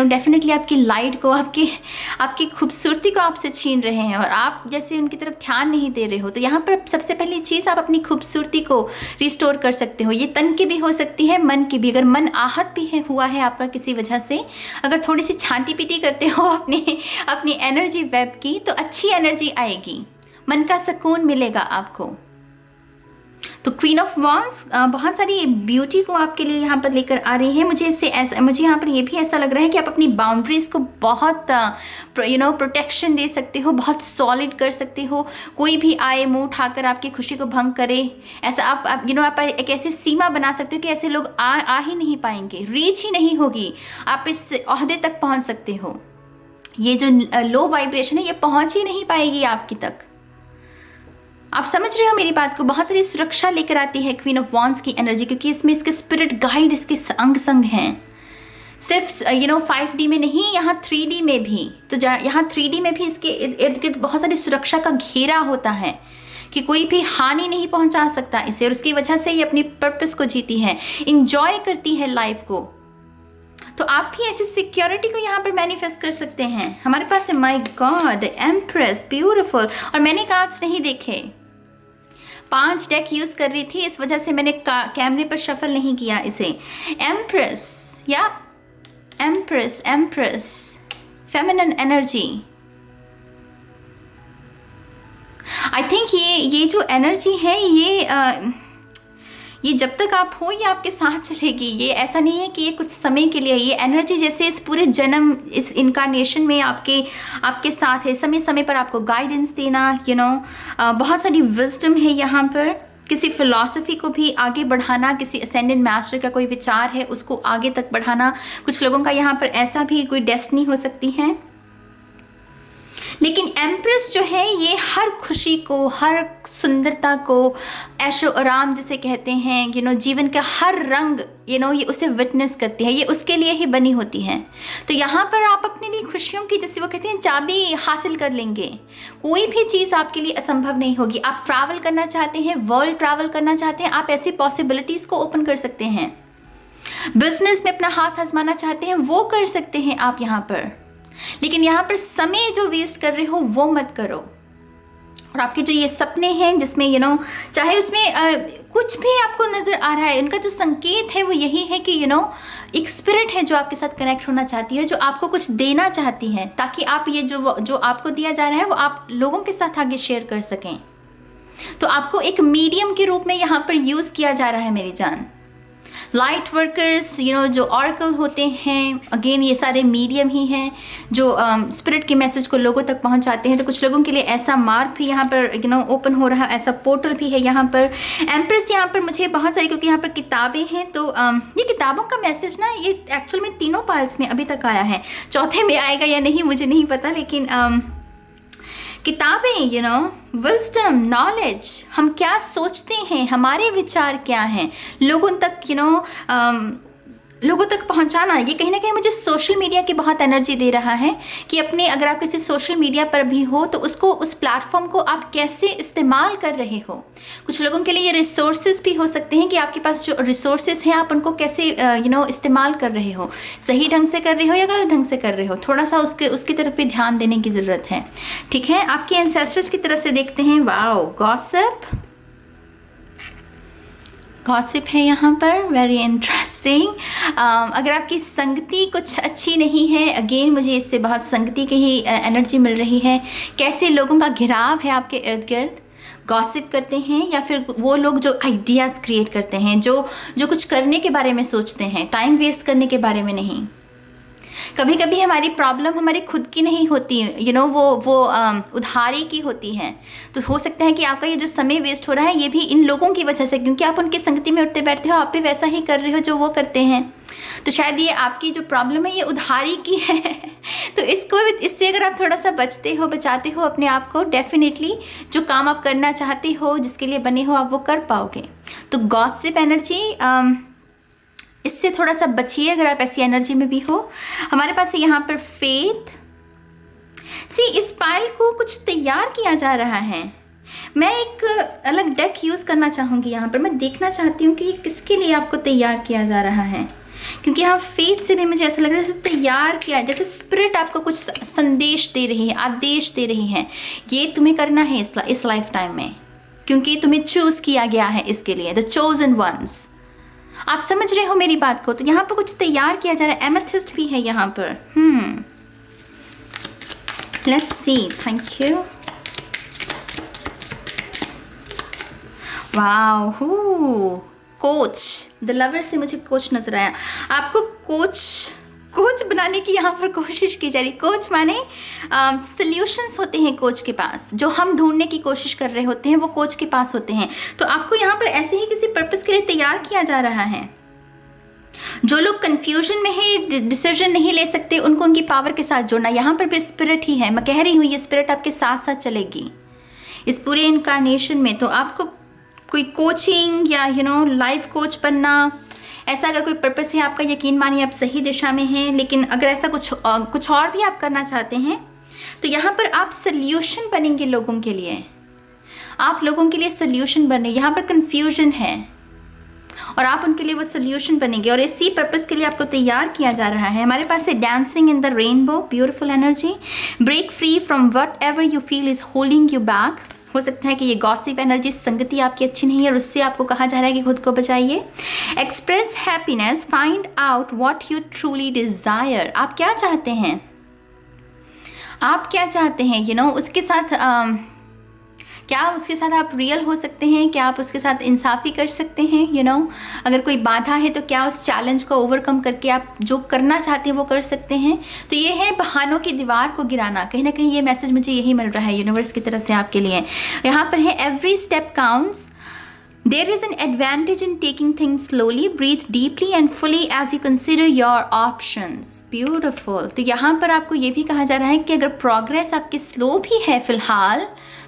डेफिनेटली आपकी लाइट को, आपकी खूबसूरती को आपसे छीन रहे हैं और आप जैसे उनकी तरफ ध्यान नहीं दे रहे हो। तो यहाँ पर सबसे पहली चीज़, आप अपनी खूबसूरती को रिस्टोर कर सकते हो। ये तन की भी हो सकती है, मन की भी। अगर मन आहत भी हुआ है आपका किसी वजह से, अगर थोड़ी सी छांटी पीटी करते हो अपनी एनर्जी वेब की, तो अच्छी एनर्जी आएगी, मन का सुकून मिलेगा आपको। तो क्वीन ऑफ वॉन्ड्स बहुत सारी ब्यूटी को आपके लिए यहाँ पर लेकर आ रही है। मुझे यहाँ पर ये भी ऐसा लग रहा है कि आप अपनी बाउंड्रीज़ को बहुत प्रोटेक्शन दे सकते हो, बहुत सॉलिड कर सकते हो। कोई भी आए मुंह उठाकर आपकी खुशी को भंग करे, ऐसा आप आप एक ऐसी सीमा बना सकते हो कि ऐसे लोग आ ही नहीं पाएंगे, रीच ही नहीं होगी, आप इस ओहदे तक पहुँच सकते हो। ये जो लो वाइब्रेशन है ये पहुँच ही नहीं पाएगी आपकी तक। आप समझ रहे हो मेरी बात को? बहुत सारी सुरक्षा लेकर आती है क्वीन ऑफ वॉन्ड्स की एनर्जी, क्योंकि इसमें इसके स्पिरिट गाइड इसके अंग संग हैं। सिर्फ 5D में नहीं, यहाँ 3D में भी। तो यहाँ 3D में भी इसके इर्द गिर्द बहुत सारी सुरक्षा का घेरा होता है कि कोई भी हानि नहीं पहुँचा सकता इसे, और उसकी वजह से ये अपनी पर्पस को जीती है, इंजॉय करती है लाइफ को। तो आप भी ऐसी सिक्योरिटी को यहाँ पर मैनिफेस्ट कर सकते हैं। हमारे पास है माय गॉड, एम्प्रेस, ब्यूटीफुल। और मैंने कार्ड्स नहीं देखे, 5 डेक यूज़ कर रही थी, इस वजह से मैंने कैमरे पर शफल नहीं किया इसे। एम्प्रेस या empress, feminine energy. I think ये जो एनर्जी है ये जब तक आप हो ये आपके साथ चलेगी। ये ऐसा नहीं है कि ये कुछ समय के लिए, ये एनर्जी जैसे इस पूरे जन्म, इस इनकारनेशन में आपके साथ है, समय समय पर आपको गाइडेंस देना। बहुत सारी विजडम है यहाँ पर। किसी फिलॉसफी को भी आगे बढ़ाना, किसी असेंडेंट मास्टर का कोई विचार है उसको आगे तक बढ़ाना। कुछ लोगों का यहाँ पर ऐसा भी कोई डेस्टिनी हो सकती है। लेकिन एम्प्रेस जो है ये हर खुशी को, हर सुंदरता को, ऐशो आराम जिसे कहते हैं, जीवन का हर रंग ये उसे विटनेस करती है, ये उसके लिए ही बनी होती है। तो यहाँ पर आप अपने लिए खुशियों की, जैसे वो कहते हैं, चाबी हासिल कर लेंगे। कोई भी चीज़ आपके लिए असंभव नहीं होगी। आप ट्रैवल करना चाहते हैं, वर्ल्ड ट्रैवल करना चाहते हैं, आप ऐसी पॉसिबिलिटीज़ को ओपन कर सकते हैं। बिजनेस में अपना हाथ आजमाना चाहते हैं, वो कर सकते हैं आप यहाँ पर। लेकिन यहाँ पर समय जो वेस्ट कर रहे हो वो मत करो। और आपके जो ये सपने हैं जिसमें चाहे उसमें कुछ भी आपको नज़र आ रहा है, इनका जो संकेत है वो यही है कि एक स्पिरिट है जो आपके साथ कनेक्ट होना चाहती है, जो आपको कुछ देना चाहती है, ताकि आप ये जो आपको दिया जा रहा है वो आप लोगों के साथ आगे शेयर कर सकें। तो आपको एक मीडियम के रूप में यहाँ पर यूज़ किया जा रहा है मेरी जान। लाइट वर्कर्स, जो ऑरेकल होते हैं, अगेन ये सारे मीडियम ही हैं जो स्पिरिट के मैसेज को लोगों तक पहुंचाते हैं। तो कुछ लोगों के लिए ऐसा मार्ग भी यहाँ पर ओपन हो रहा है, ऐसा पोर्टल भी है यहाँ पर। एम्प्रेस यहाँ पर मुझे बहुत सारी, क्योंकि यहाँ पर किताबें हैं, तो ये किताबों का मैसेज ना ये एक्चुअल में 3 पाइल्स में अभी तक आया है। चौथे में आएगा या नहीं मुझे नहीं पता, लेकिन किताबें, विजडम, नॉलेज, हम क्या सोचते हैं, हमारे विचार क्या हैं, लोगों तक लोगों तक पहुंचाना, ये कहीं ना कहीं मुझे सोशल मीडिया की बहुत एनर्जी दे रहा है कि अपने, अगर आप किसी सोशल मीडिया पर भी हो तो उसको, उस प्लेटफॉर्म को आप कैसे इस्तेमाल कर रहे हो। कुछ लोगों के लिए ये रिसोर्सेज भी हो सकते हैं कि आपके पास जो रिसोर्सेज हैं आप उनको कैसे इस्तेमाल कर रहे हो, सही ढंग से कर रहे हो या गलत ढंग से कर रहे हो, थोड़ा सा उसकी तरफ भी ध्यान देने की ज़रूरत है। ठीक है, आपके एंसेस्टर्स की तरफ से देखते हैं। वाओ, गॉसिप है यहाँ पर, वेरी इंटरेस्टिंग। अगर आपकी संगति कुछ अच्छी नहीं है, अगेन मुझे इससे बहुत संगति की ही एनर्जी मिल रही है। कैसे लोगों का घिराव है आपके इर्द गिर्द, गॉसिप करते हैं, या फिर वो लोग जो आइडियाज़ क्रिएट करते हैं, जो कुछ करने के बारे में सोचते हैं, टाइम वेस्ट करने के बारे में नहीं। कभी कभी हमारी प्रॉब्लम हमारी खुद की नहीं होती, वो उधारी की होती है। तो हो सकता है कि आपका ये जो समय वेस्ट हो रहा है ये भी इन लोगों की वजह से, क्योंकि आप उनकी संगति में उठते बैठते हो, आप भी वैसा ही कर रहे हो जो वो करते हैं। तो शायद ये आपकी जो प्रॉब्लम है ये उधारी की है। तो इससे अगर आप थोड़ा सा बचाते हो अपने आप को, डेफिनेटली जो काम आप करना चाहते हो, जिसके लिए बने हो, आप वो कर पाओगे। तो गॉसिप एनर्जी, इससे थोड़ा सा बचिए अगर आप ऐसी एनर्जी में भी हो। हमारे पास यहाँ पर फेथ। इस पाइल को कुछ तैयार किया जा रहा है। मैं एक अलग डेक यूज़ करना चाहूँगी यहाँ पर। मैं देखना चाहती हूँ कि ये किसके लिए आपको तैयार किया जा रहा है, क्योंकि यहाँ फेथ से भी मुझे ऐसा लग रहा है जैसे तैयार किया, जैसे स्पिरिट आपको कुछ संदेश दे रही है, आदेश दे रही है, ये तुम्हें करना है इस लाइफ टाइम में, क्योंकि तुम्हें चूज़ किया गया है इसके लिए, द चोजन वंस। आप समझ रहे हो मेरी बात को? तो यहाँ पर कुछ तैयार किया जा रहा है। एमेथिस्ट भी है यहाँ पर। Let's see. Thank you. Wow, coach, the lover से मुझे कोच नजर आया। आपको कोच बनाने की यहाँ पर कोशिश की जा रही। कोच माने सॉल्यूशंस होते हैं कोच के पास, जो हम ढूंढने की कोशिश कर रहे होते हैं वो कोच के पास होते हैं। तो आपको यहाँ पर ऐसे ही किसी पर्पस के लिए तैयार किया जा रहा है। जो लोग कंफ्यूजन में है, डिसीजन नहीं ले सकते, उनको उनकी पावर के साथ जोड़ना। यहाँ पर भी स्पिरिट ही है, मैं कह रही हूँ ये स्पिरिट आपके साथ साथ चलेगी इस पूरे इनकारनेशन में। तो आपको कोई कोचिंग या लाइफ कोच बनना, ऐसा अगर कोई पर्पस है आपका, यकीन मानिए आप सही दिशा में हैं। लेकिन अगर ऐसा कुछ और भी आप करना चाहते हैं तो यहाँ पर आप सल्यूशन बनेंगे लोगों के लिए। आप लोगों के लिए सल्यूशन बन रहे। यहाँ पर कन्फ्यूजन है और आप उनके लिए वो सल्यूशन बनेंगे, और इसी पर्पस के लिए आपको तैयार किया जा रहा है। हमारे पास है dancing in the rainbow, beautiful energy. Break free from whatever you feel is holding you back. हो सकता है कि ये गॉसिप एनर्जी, संगति आपकी अच्छी नहीं है और उससे आपको कहा जा रहा है कि खुद को बचाइए। Express happiness, find out what you truly desire. आप क्या चाहते हैं, आप क्या चाहते हैं, उसके साथ क्या उसके साथ आप रियल हो सकते हैं, क्या आप उसके साथ इंसाफ़ी कर सकते हैं, अगर कोई बाधा है तो क्या उस चैलेंज को ओवरकम करके आप जो करना चाहते हैं वो कर सकते हैं। तो ये है बहानों की दीवार को गिराना। कहीं ना कहीं ये मैसेज मुझे यही मिल रहा है यूनिवर्स की तरफ से आपके लिए। यहाँ पर है every step counts, there is an advantage in taking things slowly, breathe deeply and fully as you consider your options. Beautiful. तो यहाँ पर आपको ये भी कहा जा रहा है कि अगर प्रोग्रेस आपकी स्लो भी है फ़िलहाल,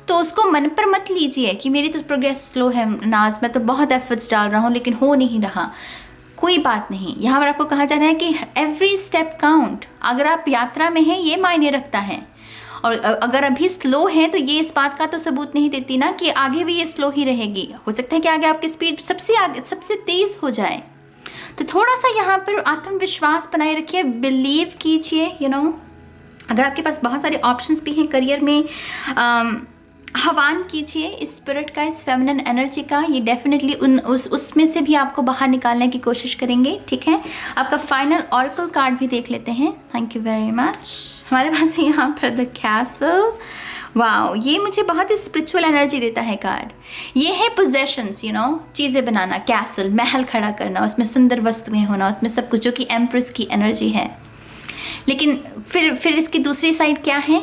तो उसको मन पर मत लीजिए कि मेरी तो प्रोग्रेस स्लो है नाज, मैं तो बहुत एफर्ट्स डाल रहा हूँ लेकिन हो नहीं रहा। कोई बात नहीं, यहाँ पर आपको कहा जा रहा है कि एवरी स्टेप काउंट। अगर आप यात्रा में हैं ये मायने रखता है, और अगर अभी स्लो है तो ये इस बात का तो सबूत नहीं देती ना कि आगे भी ये स्लो ही रहेगी। हो सकता है कि आगे आपकी स्पीड सबसे तेज़ हो जाए। तो थोड़ा सा यहाँ पर आत्मविश्वास बनाए रखिए, बिलीव कीजिए। अगर आपके पास बहुत सारे ऑप्शंस भी हैं करियर में, आह्वान कीजिए इस स्पिरिट का, इस फेमिनिन एनर्जी का। ये डेफिनेटली उसमें से भी आपको बाहर निकालने की कोशिश करेंगे। ठीक है, आपका फाइनल ऑरेकल कार्ड भी देख लेते हैं। Thank you very much. हमारे पास है यहाँ पर द कैसल। वाओ, ये मुझे बहुत ही स्पिरिचुअल एनर्जी देता है कार्ड। ये है पोजेशंस, चीज़ें बनाना, कैसल, महल खड़ा करना, उसमें सुंदर वस्तुएं होना, उसमें सब कुछ, जो कि एम्प्रेस की एनर्जी है। लेकिन फिर इसकी दूसरी साइड क्या है?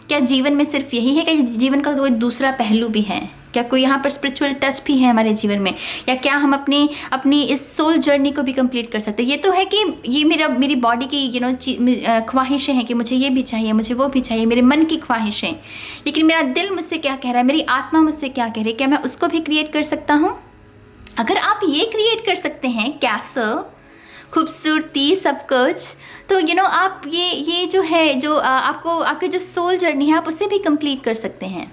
क्या जीवन में सिर्फ यही है? क्या जीवन का कोई दूसरा पहलू भी है? क्या कोई यहाँ पर स्पिरिचुअल टच भी है हमारे जीवन में? या क्या हम अपनी इस सोल जर्नी को भी कंप्लीट कर सकते हैं? ये तो है कि ये मेरी बॉडी की ख्वाहिशें हैं कि मुझे ये भी चाहिए, मुझे वो भी चाहिए, मेरे मन की ख्वाहिशें। लेकिन मेरा दिल मुझसे क्या कह रहा है, मेरी आत्मा मुझसे क्या कह रही है, क्या मैं उसको भी क्रिएट कर सकता हूँ? अगर आप ये क्रिएट कर सकते हैं, कैसल, खूबसूरती, सब कुछ, तो आप ये जो है, जो आपको आपके जो सोल जर्नी है, आप उसे भी कंप्लीट कर सकते हैं।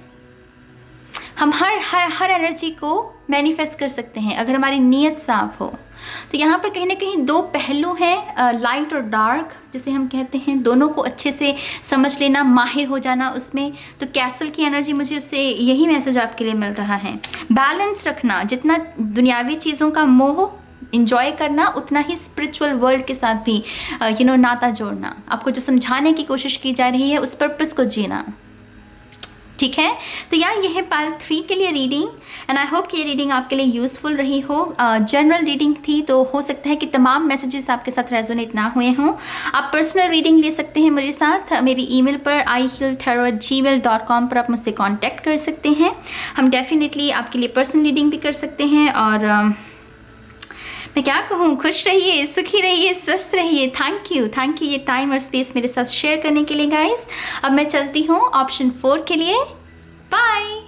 हम हर एनर्जी को मैनिफेस्ट कर सकते हैं अगर हमारी नीयत साफ हो। तो यहाँ पर कहीं ना कहीं दो पहलू हैं, लाइट और डार्क जिसे हम कहते हैं, दोनों को अच्छे से समझ लेना, माहिर हो जाना उसमें। तो कैसल की एनर्जी, मुझे उससे यही मैसेज आपके लिए मिल रहा है। बैलेंस रखना, जितना दुनियावी चीज़ों का मोह इंजॉय करना, उतना ही स्पिरिचुअल वर्ल्ड के साथ भी नाता जोड़ना। आपको जो समझाने की कोशिश की जा रही है उस पर्पस को जीना। ठीक है, तो यार ये है पार्ट 3 के लिए रीडिंग, एंड आई होप कि ये रीडिंग आपके लिए यूज़फुल रही हो। जनरल रीडिंग थी, तो हो सकता है कि तमाम मैसेजेस आपके साथ रेजोनेट ना हुए हों। आप पर्सनल रीडिंग ले सकते हैं मेरे साथ। मेरी ईमेल पर ihealtarot@gmail.com पर आप मुझसे कांटेक्ट कर सकते हैं। हम डेफिनेटली आपके लिए पर्सनल रीडिंग भी कर सकते हैं। और मैं क्या कहूँ, खुश रहिए, सुखी रहिए, स्वस्थ रहिए। थैंक यू ये टाइम और स्पेस मेरे साथ शेयर करने के लिए गाइस। अब मैं चलती हूँ ऑप्शन 4 के लिए। बाय।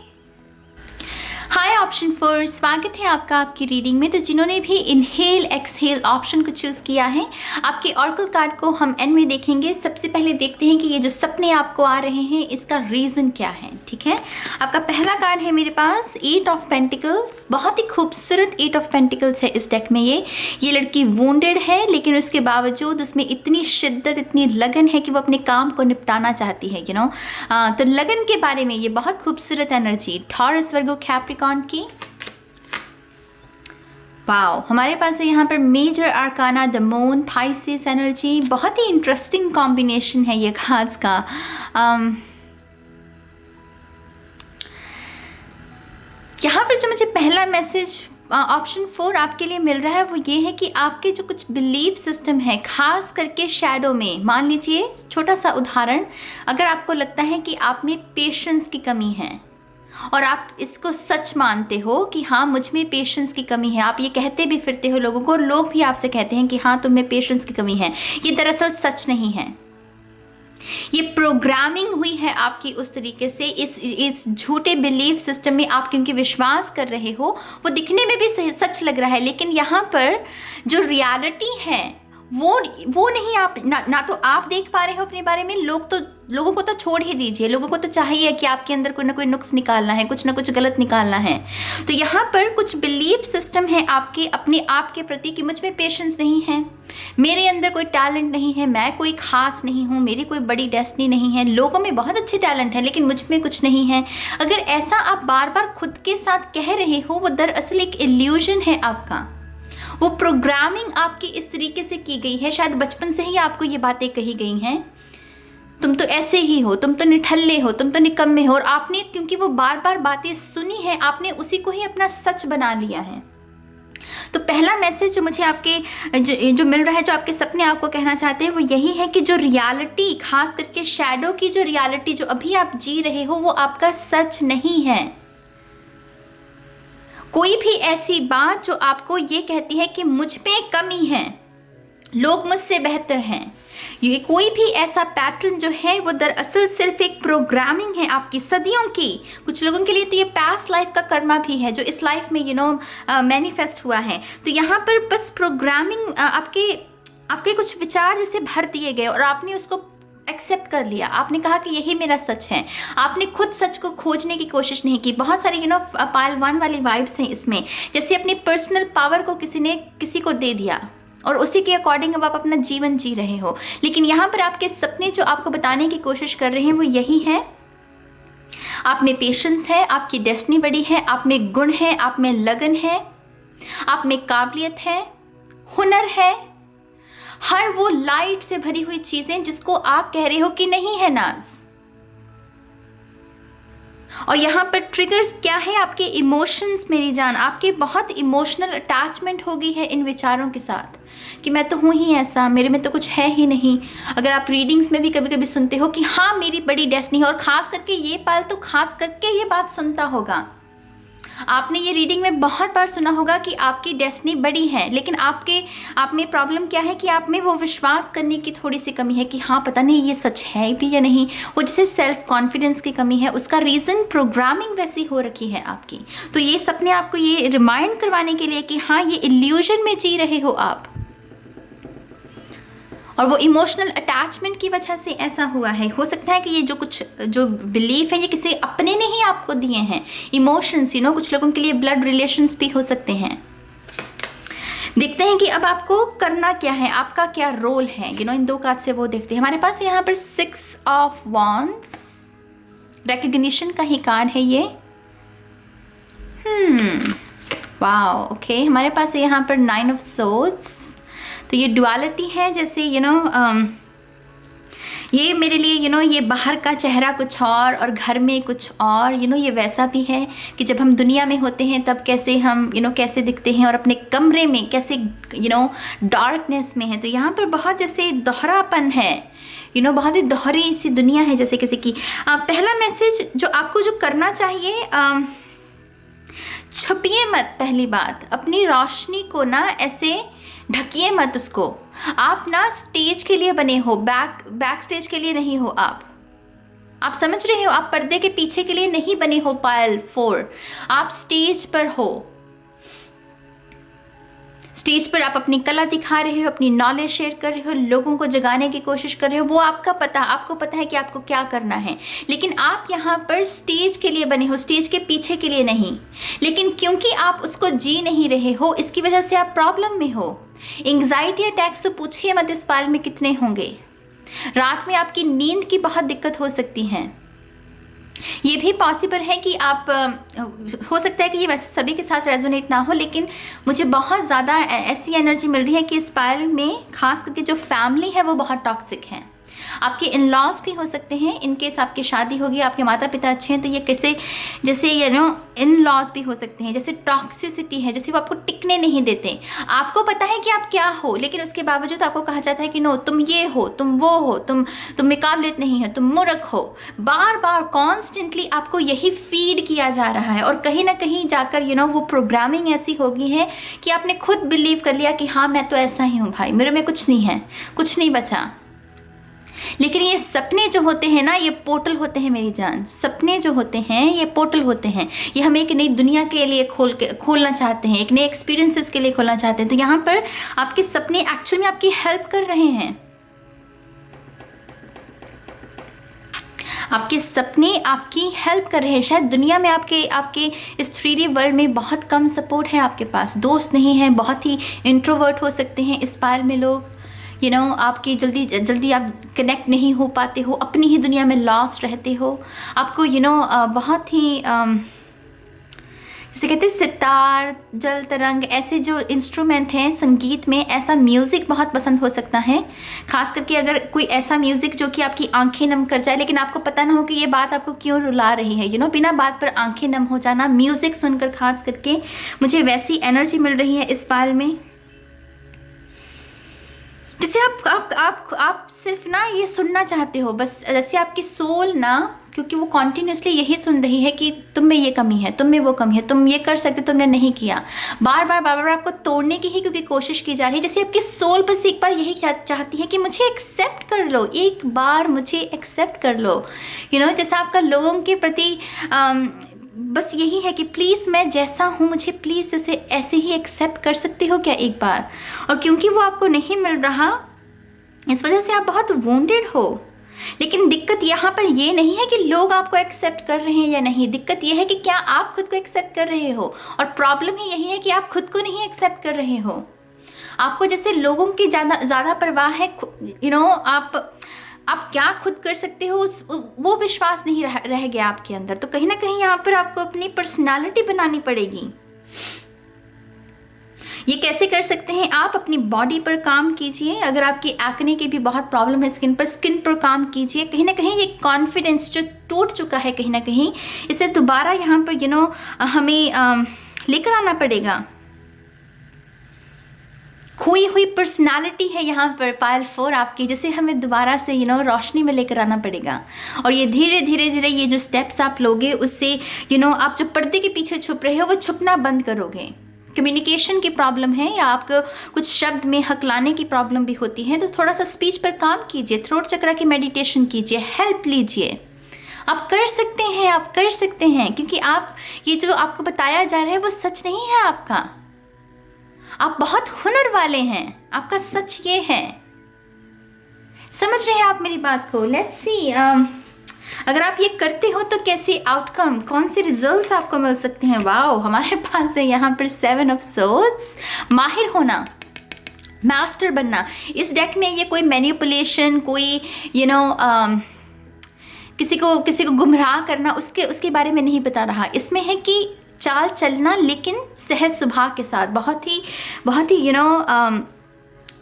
हाय ऑप्शन 4, स्वागत है आपका आपकी रीडिंग में। तो जिन्होंने भी इनहेल एक्सहेल ऑप्शन को चूज़ किया है, आपके ऑरेकल कार्ड को हम एंड में देखेंगे। सबसे पहले देखते हैं कि ये जो सपने आपको आ रहे हैं इसका रीज़न क्या है। ठीक है, आपका पहला कार्ड है मेरे पास 8 ऑफ पेंटिकल्स। बहुत ही खूबसूरत 8 ऑफ पेंटिकल्स है इस डेक में। ये लड़की वुंडेड है, लेकिन उसके बावजूद उसमें इतनी शिद्दत, इतनी लगन है कि वो अपने काम को निपटाना चाहती है। तो लगन के बारे में ये बहुत खूबसूरत एनर्जी टॉरस, वर्गो, कैप्रिकॉर्न की। वाओ, हमारे पास है यहाँ पर major arcana the moon, Pisces energy. बहुत ही इंटरेस्टिंग कॉम्बिनेशन है ये कार्ड्स का। यहाँ पर जो मुझे पहला मैसेज ऑप्शन 4 आपके लिए मिल रहा है वो ये है कि आपके जो कुछ बिलीफ सिस्टम है, खास करके शैडो में, मान लीजिए छोटा सा उदाहरण, अगर आपको लगता है कि आप में पेशेंस की कमी है और आप इसको सच मानते हो कि हाँ मुझ में पेशेंस की कमी है, आप ये कहते भी फिरते हो लोगों को और लोग भी आपसे कहते हैं कि हाँ तुम में पेशेंस की कमी है, ये दरअसल सच नहीं है। ये प्रोग्रामिंग हुई है आपकी उस तरीके से, इस झूठे बिलीफ सिस्टम में आप क्योंकि विश्वास कर रहे हो, वो दिखने में भी सच लग रहा है, लेकिन यहाँ पर जो रियलिटी है वो नहीं, आप ना तो आप देख पा रहे हो अपने बारे में, लोगों को तो छोड़ ही दीजिए, लोगों को तो चाहिए कि आपके अंदर कोई ना कोई नुक्स निकालना है, कुछ ना कुछ गलत निकालना है। तो यहाँ पर कुछ बिलीफ सिस्टम है आपके अपने आप के प्रति कि मुझ में पेशेंस नहीं है, मेरे अंदर कोई टैलेंट नहीं है, मैं कोई खास नहीं हूँ, मेरी कोई बड़ी डेस्टिनी नहीं है, लोगों में बहुत अच्छे टैलेंट है लेकिन मुझ में कुछ नहीं है। अगर ऐसा आप बार बार खुद के साथ कह रहे हो, वो दरअसल एक इल्यूजन है आपका, वो प्रोग्रामिंग आपकी इस तरीके से की गई है, शायद बचपन से ही आपको ये बातें कही गई हैं, तुम तो ऐसे ही हो, तुम तो निठल्ले हो, तुम तो निकम्मे हो, और आपने क्योंकि वो बार बार बातें सुनी है, आपने उसी को ही अपना सच बना लिया है। तो पहला मैसेज जो मुझे आपके जो मिल रहा है, जो आपके सपने आपको कहना चाहते हैं, वो यही है कि जो रियलिटी, खास करके शैडो की जो रियलिटी जो अभी आप जी रहे हो, वो आपका सच नहीं है। कोई भी ऐसी बात जो आपको ये कहती है कि मुझ में कमी है, लोग मुझसे बेहतर हैं, ये कोई भी ऐसा पैटर्न जो है वो दरअसल सिर्फ एक प्रोग्रामिंग है आपकी सदियों की। कुछ लोगों के लिए तो ये पास्ट लाइफ का कर्मा भी है जो इस लाइफ में मैनिफेस्ट हुआ है। तो यहाँ पर बस प्रोग्रामिंग आपके कुछ विचार जैसे भर दिए गए और आपने उसको एक्सेप्ट कर लिया, आपने कहा कि यही मेरा सच है, आपने खुद सच को खोजने की कोशिश नहीं की। बहुत सारी पाइल 1 वाली वाइब्स हैं इसमें, जैसे अपनी पर्सनल पावर को किसी को दे दिया और उसी के अकॉर्डिंग अब आप अपना जीवन जी रहे हो। लेकिन यहाँ पर आपके सपने जो आपको बताने की कोशिश कर रहे हैं वो यही है, आप में पेशेंस है, आपकी डेस्टिनी बड़ी है, आप में गुण है, आप में लगन है, आप में काबिलियत है, हुनर है, हर वो लाइट से भरी हुई चीजें जिसको आप कह रहे हो कि नहीं है नाज। और यहाँ पर ट्रिगर्स क्या है, आपके इमोशंस मेरी जान, आपके बहुत इमोशनल अटैचमेंट हो गई है इन विचारों के साथ कि मैं तो हूँ ही ऐसा, मेरे में तो कुछ है ही नहीं। अगर आप रीडिंग्स में भी कभी कभी सुनते हो कि हाँ मेरी बड़ी डेस्टिनी है, और ख़ास करके ये पाल तो खास करके ये बात सुनता होगा, आपने ये रीडिंग में बहुत बार सुना होगा कि आपकी डेस्टिनी बड़ी है, लेकिन आप में प्रॉब्लम क्या है कि आप में वो विश्वास करने की थोड़ी सी कमी है कि हाँ पता नहीं ये सच है भी या नहीं, वो जैसे सेल्फ कॉन्फिडेंस की कमी है। उसका रीज़न प्रोग्रामिंग वैसी हो रखी है आपकी। तो ये सपने आपको ये रिमाइंड करवाने के लिए कि हाँ ये इल्यूजन में जी रहे हो आप, और वो इमोशनल अटैचमेंट की वजह से ऐसा हुआ है। हो सकता है कि ये जो बिलीफ है ये किसी अपने ने ही आपको दिए हैं। इमोशंस कुछ लोगों के लिए ब्लड रिलेशंस भी हो सकते हैं। देखते हैं कि अब आपको करना क्या है, आपका क्या रोल है। इन 2 कार्ड से वो देखते हैं। हमारे पास यहाँ पर 6 ऑफ वॉन्ड्स, रिकग्निशन का ही कार्ड है ये। Wow, okay. हमारे पास है यहाँ पर 9 ऑफ सोर्ड्स। तो ये डुअलिटी है, जैसे ये मेरे लिए ये बाहर का चेहरा कुछ और घर में कुछ और। ये वैसा भी है कि जब हम दुनिया में होते हैं तब कैसे हम कैसे दिखते हैं, और अपने कमरे में कैसे डार्कनेस में है। तो यहाँ पर बहुत जैसे दोहरापन है, बहुत ही दोहरी सी दुनिया है जैसे किसी की। पहला मैसेज जो आपको जो करना चाहिए, छुपिए मत। पहली बात, अपनी रोशनी को ना ऐसे ढकिए मत उसको। आप ना स्टेज के लिए बने हो, बैक स्टेज के लिए नहीं हो। आप समझ रहे हो, आप पर्दे के पीछे के लिए नहीं बने हो। पायल 4, आप स्टेज पर हो। स्टेज पर आप अपनी कला दिखा रहे हो, अपनी नॉलेज शेयर कर रहे हो, लोगों को जगाने की कोशिश कर रहे हो। वो आपको पता है कि आपको क्या करना है, लेकिन आप यहाँ पर स्टेज के लिए बने हो, स्टेज के पीछे के लिए नहीं। लेकिन क्योंकि आप उसको जी नहीं रहे हो, इसकी वजह से आप प्रॉब्लम में हो। एंग्जाइटी अटैक्स तो पूछिए मत इस पाल में कितने होंगे। रात में आपकी नींद की बहुत दिक्कत हो सकती है। ये भी पॉसिबल है कि आप, हो सकता है कि ये वैसे सभी के साथ रेजोनेट ना हो, लेकिन मुझे बहुत ज़्यादा ऐसी एनर्जी मिल रही है कि इस पायल में खास करके जो फैमिली है वो बहुत टॉक्सिक है। आपके इन लॉज भी हो सकते हैं, इन केस आपकी शादी होगी, आपके माता पिता अच्छे हैं तो ये कैसे, जैसे इन लॉज भी हो सकते हैं। जैसे टॉक्सिसिटी है, जैसे वो आपको टिकने नहीं देते। आपको पता है कि आप क्या हो, लेकिन उसके बावजूद आपको कहा जाता है कि नो तुम ये हो, तुम वो हो, तुम में काबिलियत नहीं है, तुम मूर्ख हो। बार बार कॉन्स्टेंटली आपको यही फीड किया जा रहा है, और कहीं ना कहीं जाकर वो प्रोग्रामिंग ऐसी हो गई है कि आपने खुद बिलीव कर लिया कि हाँ मैं तो ऐसा ही हूँ भाई, मेरे में कुछ नहीं है, कुछ नहीं बचा। लेकिन ये सपने जो होते हैं ना, ये पोर्टल होते हैं मेरी जान। सपने जो होते हैं ये पोर्टल होते हैं। ये हम एक नई दुनिया के लिए खोलना चाहते हैं, एक नए एक्सपीरियंसेस के लिए खोलना चाहते हैं। तो यहाँ पर आपके सपने एक्चुअली में आपकी हेल्प कर रहे हैं। आपके सपने आपकी हेल्प कर रहे हैं। शायद दुनिया में आपके इस 3D वर्ल्ड में बहुत कम सपोर्ट है, आपके पास दोस्त नहीं है, बहुत ही इंट्रोवर्ट हो सकते हैं इस पाल में लोग। आपकी जल्दी आप कनेक्ट नहीं हो पाते हो, अपनी ही दुनिया में लॉस्ट रहते हो। आपको बहुत ही जैसे कहते हैं सितार, जल तरंग, ऐसे जो इंस्ट्रूमेंट हैं संगीत में, ऐसा म्यूज़िक बहुत पसंद हो सकता है। खास करके अगर कोई ऐसा म्यूज़िक जो कि आपकी आंखें नम कर जाए, लेकिन आपको पता ना हो कि ये बात आपको क्यों रुला रही है। बिना बात पर आंखें नम हो जाना, म्यूज़िक सुनकर खास करके मुझे वैसी एनर्जी मिल रही है इस पाल में। जैसे आप सिर्फ ना ये सुनना चाहते हो बस, जैसे आपकी सोल ना, क्योंकि वो कॉन्टिन्यूसली यही सुन रही है कि तुम में ये कमी है, तुम में वो कमी है, तुम ये कर सकते, तुमने नहीं किया। बार बार आपको तोड़ने की ही क्योंकि कोशिश की जा रही है। जैसे आपकी सोल बस एक बार यही चाहती है कि मुझे एक्सेप्ट कर लो, एक बार मुझे एक्सेप्ट कर लो। जैसा आपका लोगों के प्रति बस यही है कि प्लीज़ मैं जैसा हूँ मुझे प्लीज़ इसे ऐसे ही एक्सेप्ट कर सकते हो क्या एक बार। और क्योंकि वो आपको नहीं मिल रहा, इस वजह से आप बहुत वुंडेड हो। लेकिन दिक्कत यहाँ पर ये नहीं है कि लोग आपको एक्सेप्ट कर रहे हैं या नहीं, दिक्कत ये है कि क्या आप खुद को एक्सेप्ट कर रहे हो। और प्रॉब्लम ही यही है कि आप खुद को नहीं एक्सेप्ट कर रहे हो। आपको जैसे लोगों की ज़्यादा परवाह है, आप क्या खुद कर सकते हो वो विश्वास नहीं रह गया आपके अंदर। तो कहीं ना कहीं यहाँ पर आपको अपनी पर्सनालिटी बनानी पड़ेगी। ये कैसे कर सकते हैं आप? अपनी बॉडी पर काम कीजिए। अगर आपकी एक्ने की भी बहुत प्रॉब्लम है स्किन पर काम कीजिए। कहीं ना कहीं ये कॉन्फिडेंस जो टूट चुका है कहीं ना कहीं, इसे दोबारा यहाँ पर हमें लेकर आना पड़ेगा। खोई हुई पर्सनालिटी है यहाँ पर पायल 4 आपकी, जिसे हमें दोबारा से रोशनी में लेकर आना पड़ेगा। और ये धीरे धीरे ये जो स्टेप्स आप लोगे, उससे आप जो पर्दे के पीछे छुप रहे हो वो छुपना बंद करोगे। कम्युनिकेशन की प्रॉब्लम है या आपको कुछ शब्द में हकलाने की प्रॉब्लम भी होती है, तो थोड़ा सा स्पीच पर काम कीजिए, थ्रोट चक्र की मेडिटेशन कीजिए, हेल्प लीजिए। आप कर सकते हैं, आप कर सकते हैं, क्योंकि आप ये जो आपको बताया जा रहा है वो सच नहीं है आपका। आप बहुत हुनर वाले हैं, आपका सच ये है। समझ रहे हैं आप मेरी बात को? लेट्स सी अगर आप ये करते हो तो कैसे आउटकम, कौन से रिजल्ट्स आपको मिल सकते हैं। वाओ, हमारे पास है यहाँ पर 7 ऑफ सोर्ड्स, माहिर होना, मास्टर बनना। इस डेक में ये कोई मैनिपुलेशन, कोई किसी को गुमराह करना, उसके बारे में नहीं बता रहा। इसमें है कि चाल चलना, लेकिन सहज स्वभाव के साथ, बहुत ही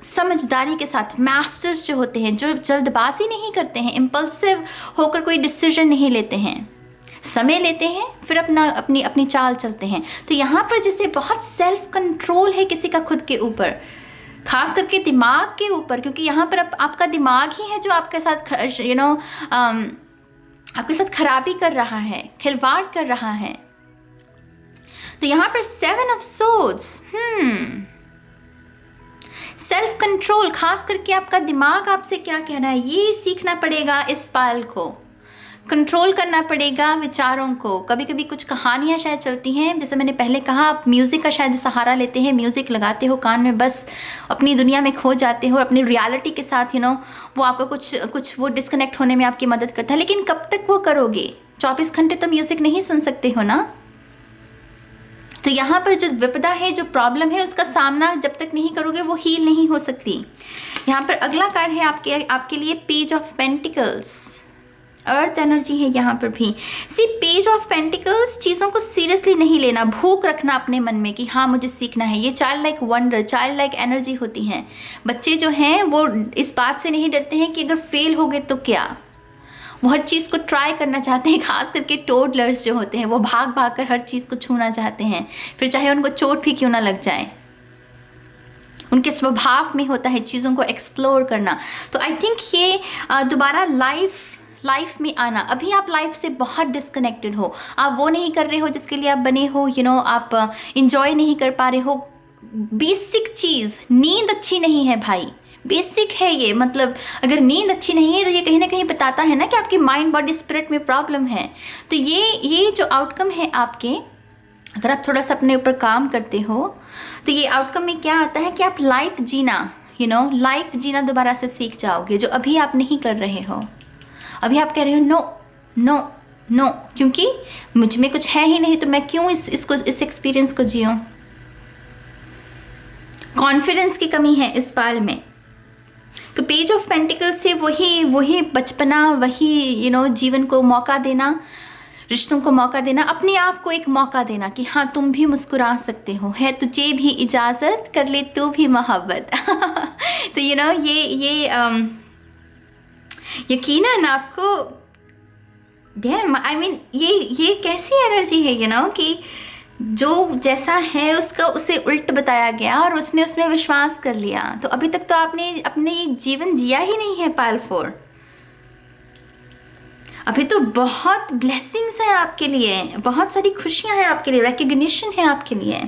समझदारी के साथ। मास्टर्स जो होते हैं, जो जल्दबाजी नहीं करते हैं, इम्पल्सिव होकर कोई डिसीजन नहीं लेते हैं, समय लेते हैं, फिर अपनी चाल चलते हैं। तो यहाँ पर जैसे बहुत सेल्फ कंट्रोल है किसी का खुद के ऊपर, खास करके दिमाग के ऊपर, क्योंकि यहाँ पर आपका दिमाग ही है जो आपके साथ आपके साथ खराबी कर रहा है, खिलवाड़ कर रहा है। तो यहाँ पर 7 ऑफ सोर्ड्स, सेल्फ कंट्रोल, खास करके आपका दिमाग आपसे क्या कह रहा है ये सीखना पड़ेगा। इस पाल को कंट्रोल करना पड़ेगा, विचारों को। कभी कभी कुछ कहानियाँ शायद चलती हैं, जैसे मैंने पहले कहा, आप म्यूज़िक का शायद सहारा लेते हैं, म्यूज़िक लगाते हो कान में, बस अपनी दुनिया में खो जाते हो, अपनी रियलिटी के साथ वो आपको कुछ वो डिस्कनेक्ट होने में आपकी मदद करता है। लेकिन कब तक वो करोगे? 24 घंटे तो म्यूज़िक नहीं सुन सकते हो ना। तो यहाँ पर जो विपदा है, जो प्रॉब्लम है, उसका सामना जब तक नहीं करोगे वो हील नहीं हो सकती। यहाँ पर अगला कार्ड है आपके लिए page of pentacles. Earth energy है यहाँ पर भी। सी पेज ऑफ पेंटिकल्स, चीज़ों को सीरियसली नहीं लेना, भूख रखना अपने मन में कि हाँ मुझे सीखना है। ये child like wonder, child like energy होती हैं। बच्चे जो हैं वो इस बात से नहीं डरते हैं कि अगर फेल हो गए तो क्या, वो हर चीज़ को ट्राई करना चाहते हैं। खास करके टोडलर्स जो होते हैं वो भाग भाग कर हर चीज़ को छूना चाहते हैं, फिर चाहे उनको चोट भी क्यों ना लग जाए। उनके स्वभाव में होता है चीज़ों को एक्सप्लोर करना। तो आई थिंक ये दोबारा लाइफ में आना, अभी आप लाइफ से बहुत डिस्कनेक्टेड हो, आप वो नहीं कर रहे हो जिसके लिए आप बने हो, आप इंजॉय नहीं कर पा रहे हो। बेसिक चीज़, नींद अच्छी नहीं है भाई, बेसिक है ये। मतलब अगर नींद अच्छी नहीं है तो ये कहीं ना कहीं बताता है ना कि आपकी माइंड बॉडी स्पिरिट में प्रॉब्लम है। तो ये जो आउटकम है आपके, अगर आप थोड़ा सा अपने ऊपर काम करते हो तो ये आउटकम में क्या आता है कि आप लाइफ जीना, लाइफ जीना दोबारा से सीख जाओगे, जो अभी आप नहीं कर रहे हो। अभी आप कह रहे हो नो नो नो, क्योंकि मुझ में कुछ है ही नहीं, तो मैं क्यों इस एक्सपीरियंस को जीऊँ। कॉन्फिडेंस की कमी है इस बार में। तो पेज ऑफ पेंटिकल से वही बचपना, वही जीवन को मौका देना, रिश्तों को मौका देना, अपने आप को एक मौका देना कि हाँ तुम भी मुस्कुरा सकते हो, है तुझे भी इजाज़त, कर ले तू भी मोहब्बत। तो ये यकीनन आपको डैम, आई मीन ये कैसी एनर्जी है कि जो जैसा है उसका उसे उल्ट बताया गया और उसने उसमें विश्वास कर लिया। तो अभी तक तो आपने अपने जीवन जिया ही नहीं है पायल 4। अभी तो बहुत ब्लेसिंग्स हैं आपके लिए, बहुत सारी खुशियां हैं आपके लिए, रिकग्निशन है आपके लिए।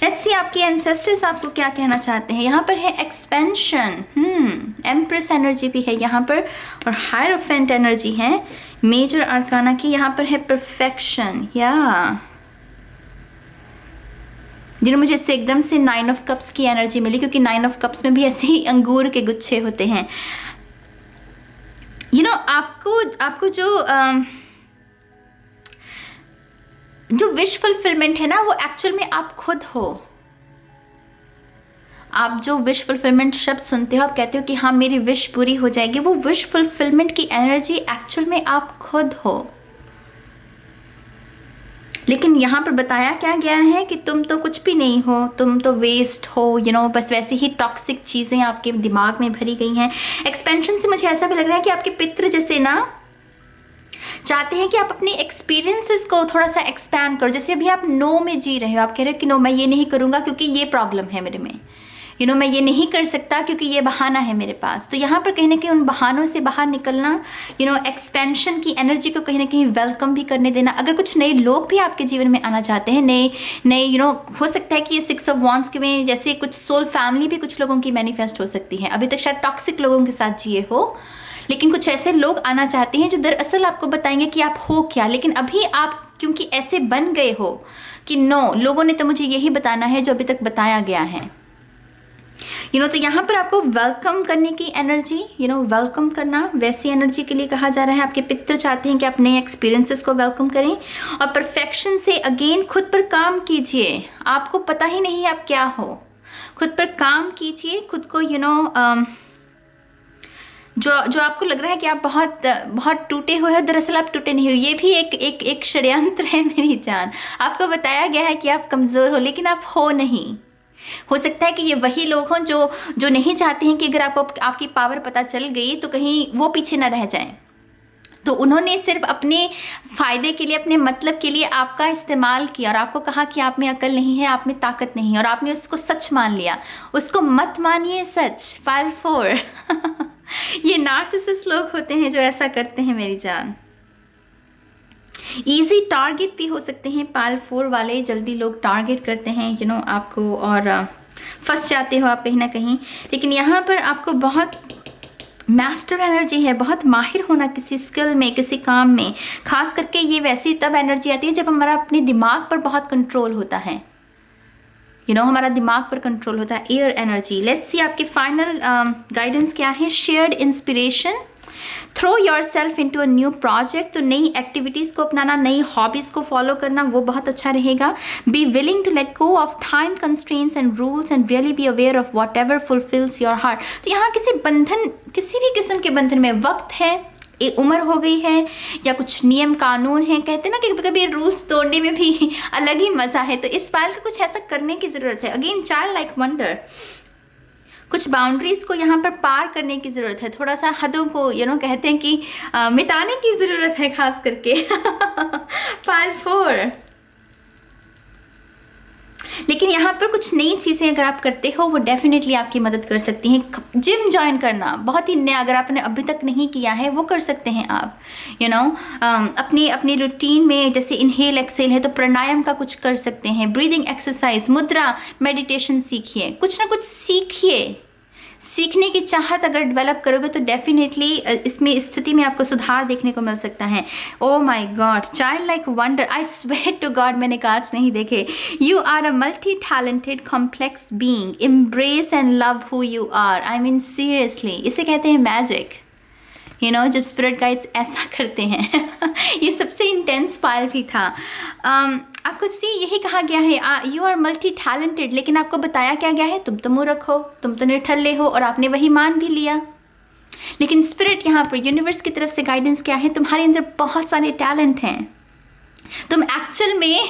लेट्स सी आपके एंसेस्टर्स आपको क्या कहना चाहते हैं। यहाँ पर है एक्सपेंशन, एम्प्रेस एनर्जी भी है यहाँ पर, और हायरोफेंट एनर्जी है मेजर आर्काना की। यहाँ पर है परफेक्शन, मुझे इससे एकदम से 9 ऑफ कप्स की एनर्जी मिली, क्योंकि 9 ऑफ कप्स में भी ऐसे ही अंगूर के गुच्छे होते हैं। आपको जो विश फुलफिलमेंट है ना, वो एक्चुअल में आप खुद हो। आप जो विश फुलफिलमेंट शब्द सुनते हो, आप कहते हो कि हाँ मेरी विश पूरी हो जाएगी, वो विश फुलफिलमेंट की एनर्जी एक्चुअल में आप खुद हो। लेकिन यहाँ पर बताया क्या गया है कि तुम तो कुछ भी नहीं हो, तुम तो वेस्ट हो, बस वैसे ही टॉक्सिक चीज़ें आपके दिमाग में भरी गई हैं। एक्सपेंशन से मुझे ऐसा भी लग रहा है कि आपके पितृ जैसे ना चाहते हैं कि आप अपने एक्सपीरियंसेस को थोड़ा सा एक्सपैंड करो। जैसे अभी आप नो में जी रहे हो, आप कह रहे हो कि नो मैं ये नहीं करूँगा क्योंकि ये प्रॉब्लम है मेरे में, मैं ये नहीं कर सकता क्योंकि ये बहाना है मेरे पास। तो यहाँ पर कहीं ना कहीं उन बहानों से बाहर निकलना, एक्सपेंशन की एनर्जी को कहीं ना कहीं वेलकम भी करने देना। अगर कुछ नए लोग भी आपके जीवन में आना चाहते हैं, नए हो सकता है कि ये 6 ऑफ वॉन्ड्स के में जैसे कुछ सोल फैमिली भी कुछ लोगों की मैनिफेस्ट हो सकती है। अभी तक शायद टॉक्सिक लोगों के साथ जिए हो, लेकिन कुछ ऐसे लोग आना चाहते हैं जो दरअसल आपको बताएंगे कि आप हो क्या। लेकिन अभी आप क्योंकि ऐसे बन गए हो कि नो, लोगों ने तो मुझे यही बताना है जो अभी तक बताया गया है। तो यहाँ पर आपको वेलकम करने की एनर्जी, वेलकम करना, वैसी एनर्जी के लिए कहा जा रहा है। आपके पितृ चाहते हैं कि आप नए एक्सपीरियंसेस को वेलकम करें। और परफेक्शन से अगेन खुद पर काम कीजिए। आपको पता ही नहीं आप क्या हो, खुद पर काम कीजिए। खुद को जो आपको लग रहा है कि आप बहुत टूटे हुए हो, दरअसल आप टूटे नहीं हो। ये भी एक षड्यंत्र है मेरी जान। आपको बताया गया है कि आप कमज़ोर हो, लेकिन आप हो नहीं। हो सकता है कि ये वही लोग हों जो नहीं चाहते हैं कि अगर आपकी पावर पता चल गई तो कहीं वो पीछे ना रह जाएं। तो उन्होंने सिर्फ अपने फ़ायदे के लिए, अपने मतलब के लिए आपका इस्तेमाल किया और आपको कहा कि आप में अकल नहीं है, आप में ताकत नहीं है, और आपने उसको सच मान लिया। उसको मत मानिए सच। पायल 4 ये नार्सिसिस्ट लोग होते हैं जो ऐसा करते हैं मेरी जान। ईजी टारगेट भी हो सकते हैं पायल 4 वाले, जल्दी लोग टारगेट करते हैं आपको, और फंस जाते हो आप कहीं ना कहीं। लेकिन यहाँ पर आपको बहुत मास्टर एनर्जी है, बहुत माहिर होना किसी स्किल में, किसी काम में। खास करके ये वैसी तब एनर्जी आती है जब हमारा अपने दिमाग पर बहुत कंट्रोल होता है, हमारा दिमाग पर कंट्रोल होता है। Air energy. लेट्स सी आपके फाइनल गाइडेंस क्या है। Shared inspiration, throw yourself into a new project. तो नई एक्टिविटीज़ को अपनाना, नई हॉबीज़ को फॉलो करना, वो बहुत अच्छा रहेगा। Be willing to let go of time constraints and rules and really be aware of whatever fulfils your heart. तो यहाँ किसी भी किस्म के बंधन में, वक्त है, एक उम्र हो गई है या कुछ नियम कानून है, कहते हैं ना कि कभी कभी रूल्स तोड़ने में भी अलग ही मज़ा है, तो इस पायल को कुछ ऐसा करने की ज़रूरत है। अगेन चाइल्ड लाइक वंडर, कुछ बाउंड्रीज को यहाँ पर पार करने की ज़रूरत है, थोड़ा सा हदों को कहते हैं कि मिटाने की ज़रूरत है खास करके। पायल 4। लेकिन यहाँ पर कुछ नई चीज़ें अगर आप करते हो वो डेफिनेटली आपकी मदद कर सकती हैं। जिम ज्वाइन करना बहुत ही नया, अगर आपने अभी तक नहीं किया है वो कर सकते हैं आप। अपनी रूटीन में जैसे इनहेल एक्सेल है तो प्राणायाम का कुछ कर सकते हैं, ब्रीदिंग एक्सरसाइज, मुद्रा मेडिटेशन सीखिए, कुछ ना कुछ सीखिए। सीखने की चाहत अगर डेवलप करोगे तो डेफिनेटली इसमें स्थिति में आपको सुधार देखने को मिल सकता है। Oh my God, child like wonder, I swear to God मैंने कार्ड्स नहीं देखे। You are a multi talented complex being, embrace and love who you are. I mean seriously, इसे कहते हैं मैजिक। जब स्पिरिट गाइड्स ऐसा करते हैं। ये सबसे इंटेंस पायल भी था। आपको यही कहा गया है, यू आर मल्टी टैलेंटेड, लेकिन आपको बताया क्या गया है, तुम तो मूर्ख हो, तुम तो निठल्ले हो, और आपने वही मान भी लिया। लेकिन स्पिरिट यहाँ पर यूनिवर्स की तरफ से गाइडेंस क्या है, तुम्हारे अंदर बहुत सारे टैलेंट हैं, तुम एक्चुअल में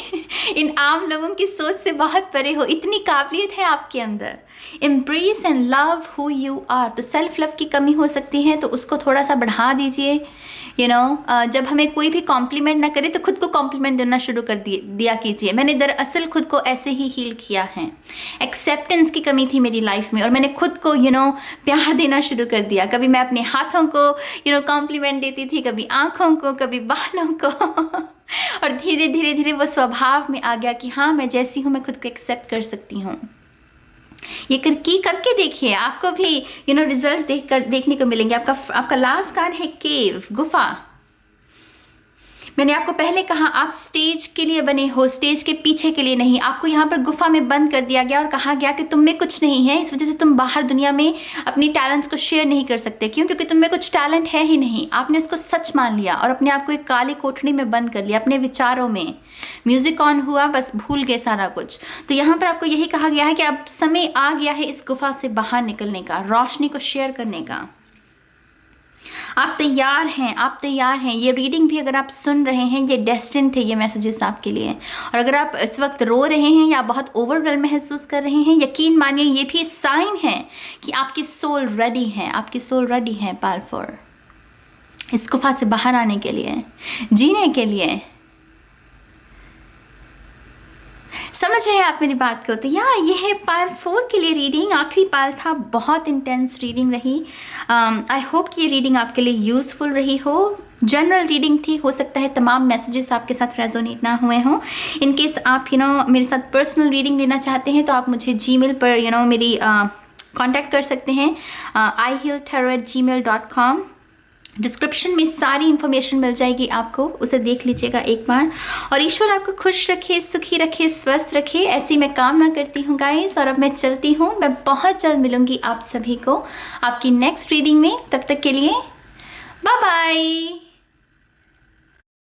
इन आम लोगों की सोच से बहुत परे हो, इतनी काबिलियत है आपके अंदर। Embrace and love who you are. तो सेल्फ लव की कमी हो सकती है तो उसको थोड़ा सा बढ़ा दीजिए। जब हमें कोई भी कॉम्प्लीमेंट ना करे तो खुद को कॉम्प्लीमेंट देना शुरू कर दिया कीजिए। मैंने दरअसल खुद को ऐसे ही हील किया है। एक्सेप्टेंस की कमी थी मेरी लाइफ में और मैंने खुद को प्यार देना शुरू कर दिया। कभी मैं अपने हाथों को कॉम्प्लीमेंट देती थी, कभी आँखों को, कभी बालों को। और धीरे धीरे धीरे वो स्वभाव में आ गया कि हाँ, मैं जैसी हूँ मैं खुद को एक्सेप्ट कर सकती हूँ। ये करके देखिए, आपको भी रिजल्ट देखने को मिलेंगे। आपका लास्ट कार्ड है केव, गुफा। मैंने आपको पहले कहा आप स्टेज के लिए बने हो, स्टेज के पीछे के लिए नहीं। आपको यहाँ पर गुफा में बंद कर दिया गया और कहा गया कि तुम में कुछ नहीं है, इस वजह से तुम बाहर दुनिया में अपनी टैलेंट्स को शेयर नहीं कर सकते। क्यों? क्योंकि तुम में कुछ टैलेंट है ही नहीं। आपने उसको सच मान लिया और अपने आप को एक काली कोठरी में बंद कर लिया, अपने विचारों में। म्यूजिक ऑन हुआ, बस भूल गए सारा कुछ। तो यहाँ पर आपको यही कहा गया है कि अब समय आ गया है इस गुफा से बाहर निकलने का, रोशनी को शेयर करने का। आप तैयार हैं, आप तैयार हैं। ये रीडिंग भी अगर आप सुन रहे हैं, ये डेस्टिन्ड थे ये मैसेजेस आपके लिए। और अगर आप इस वक्त रो रहे हैं या बहुत ओवरवेल्म महसूस कर रहे हैं, यकीन मानिए ये भी साइन है कि आपकी सोल रेडी है, आपकी सोल रेडी है पायल 4 इस गुफा से बाहर आने के लिए, जीने के लिए। समझ रहे हैं आप मेरी बात को? तो ये है पायल 4 के लिए रीडिंग। आखिरी पायल था, बहुत इंटेंस रीडिंग रही। आई होप कि ये रीडिंग आपके लिए यूज़फुल रही हो। जनरल रीडिंग थी, हो सकता है तमाम मैसेजेस आपके साथ रेजोनेट ना हुए हों। इन केस आप मेरे साथ पर्सनल रीडिंग लेना चाहते हैं तो आप मुझे जीमेल पर मेरी कांटेक्ट कर सकते हैं, ihealtarot@gmail.com। डिस्क्रिप्शन में सारी इन्फॉर्मेशन मिल जाएगी आपको, उसे देख लीजिएगा एक बार। और ईश्वर आपको खुश रखे, सुखी रखे, स्वस्थ रखे, ऐसी मैं कामना करती हूँ गाइस। और अब मैं चलती हूँ, मैं बहुत जल्द मिलूँगी आप सभी को आपकी नेक्स्ट रीडिंग में। तब तक के लिए बाय बाय।